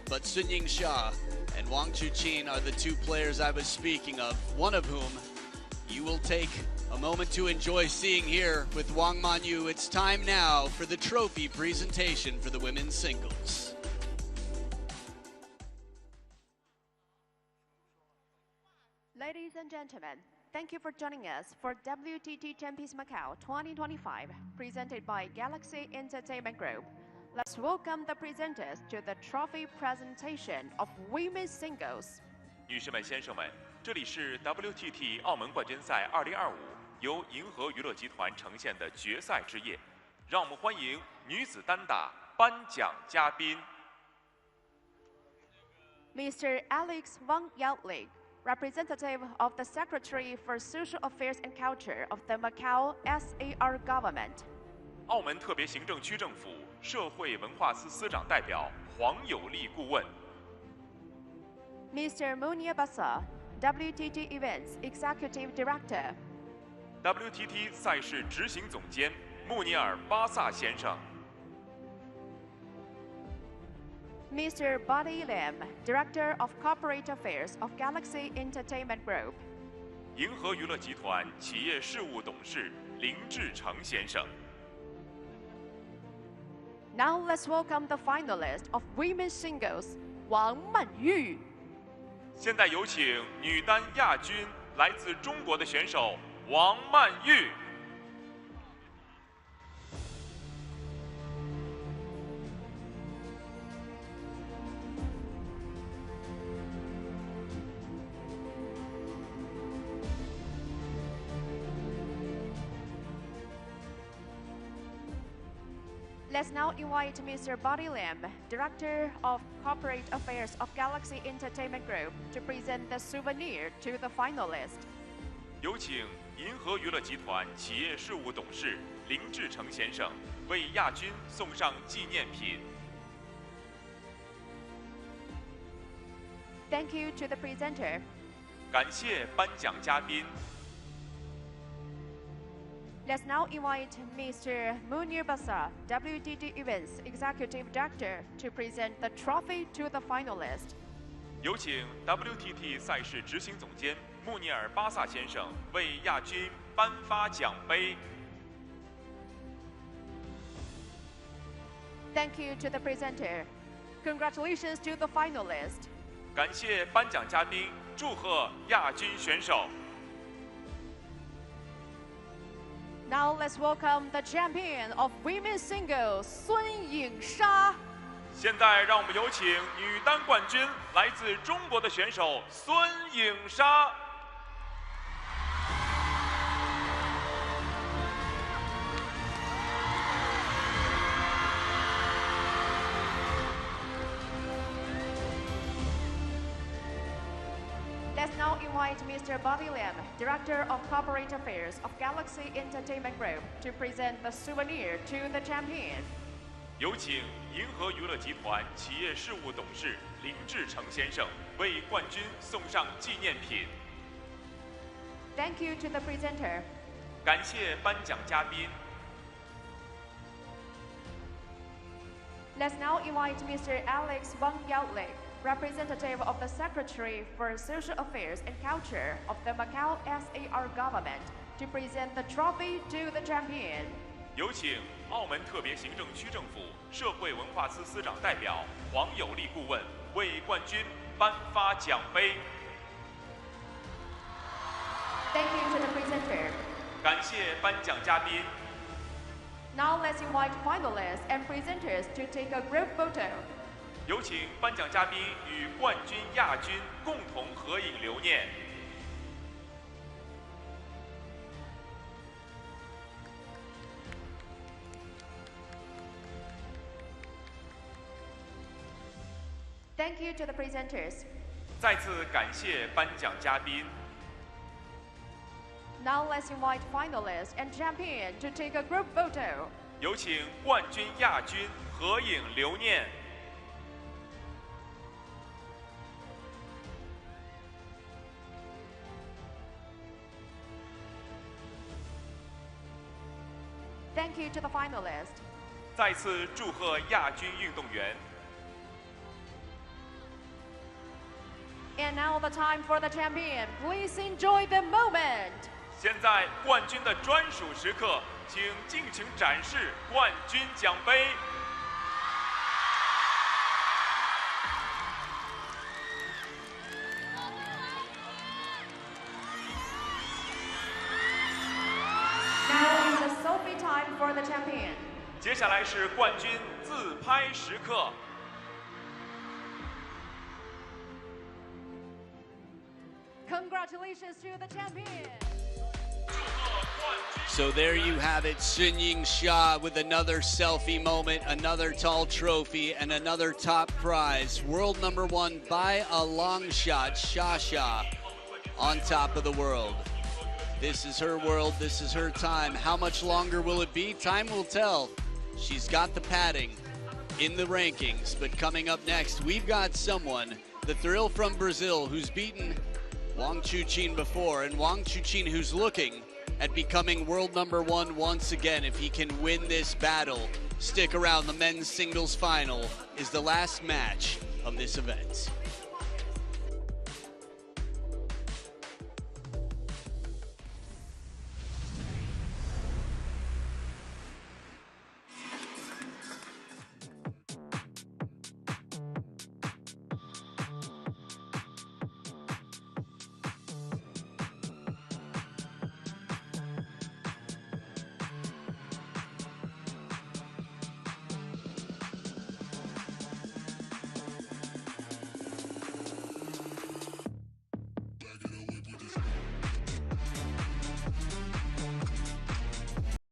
But Sun Yingsha and Wang Chuqin are the 2 players I was speaking of, one of whom you will take a moment to enjoy seeing here with Wang Manyu. It's time now for the trophy presentation for the women's singles. Ladies and gentlemen, thank you for joining us for WTT Champions Macau 2025, presented by Galaxy Entertainment Group. Let's welcome the presenters to the trophy presentation of women's singles. 女士们、先生们，这里是 WTT 澳门冠军赛2025，由银河娱乐集团呈现的决赛之夜。让我们欢迎女子单打颁奖嘉宾 Mr. Alex Wang Yaoling, representative of the Secretary for Social Affairs and Culture of the Macau SAR Government. 澳门特别行政区政府社会文化司司长代表黄有利顾问 Mr. Munir Basa, WTT Events Executive Director. WTT 赛事执行总监穆尼尔·巴萨先生 Mr. Buddy Lim, Director of Corporate Affairs of Galaxy Entertainment Group. 银河娱乐集团企业事务董事林志成先生 Now let's welcome the finalist of women's singles, Wang Manyu. 现在有请女单亚军来自中国的选手王曼玉。Let's now invite Mr. Buddy Lim, Director of Corporate Affairs of Galaxy Entertainment Group, to present the souvenir to the finalist. 有请银河娱乐集团企业事务董事林志成先生为亚军送上纪念品。 Thank you to the presenter. 感谢颁奖嘉宾。 Let's now invite Mr. Munir Basa, WTT Events Executive Director, to present the trophy to the finalist. 有请 WTT 赛事执行总监穆尼尔·巴萨先生为亚军颁发奖杯。 Thank you to the presenter. Congratulations to the finalist. 感谢颁奖嘉宾，祝贺亚军选手。 Now let's welcome the champion of women's singles, Sun Yingsha. 现在让我们有请女单冠军，来自中国的选手孙颖莎。 Let's now invite Mr. Buddy Lim, Director of Corporate Affairs of Galaxy Entertainment Group, to present the souvenir to the champion. 有请银河娱乐集团企业事务董事林志成先生为冠军送上纪念品。 Thank you to the presenter. 感谢颁奖嘉宾。 Let's now invite Mr. Alex Wang Yaoling, representative of the Secretary for Social Affairs and Culture of the Macau SAR Government, to present the trophy to the champion. 有请澳门特别行政区政府社会文化司司长代表黄有利顾问为冠军颁发奖杯。 Thank you to the presenter. 感谢颁奖嘉宾。 Now let's invite finalists and presenters to take a group photo. 有请颁奖嘉宾与冠军、亚军共同合影留念。 Now Thank you to the presenters. 再次感谢颁奖嘉宾。 Now let's invite finalists and champion to take a group photo. 有请冠军、亚军合影留念。 Thank you to the finalists. 再次祝贺亚军运动员。 And now the time for the champion. Please enjoy the moment. 现在冠军的专属时刻，请尽情展示冠军奖杯。 Now is the selfie time for the champion. 接下来是冠军自拍时刻。 Congratulations to the champion. So there you have it, Sun Ying-sha with another selfie moment, another tall trophy, and another top prize. World #1 by a long shot, Sha on top of the world. This is her world, this is her time. How much longer will it be? Time will tell. She's got the padding in the rankings, but coming up next, we've got someone, the thrill from Brazil, who's beaten Wang Chuqin before, and Wang Chuqin who's looking at becoming world #1 once again if he can win this battle. Stick around, the men's singles final is the last match of this event.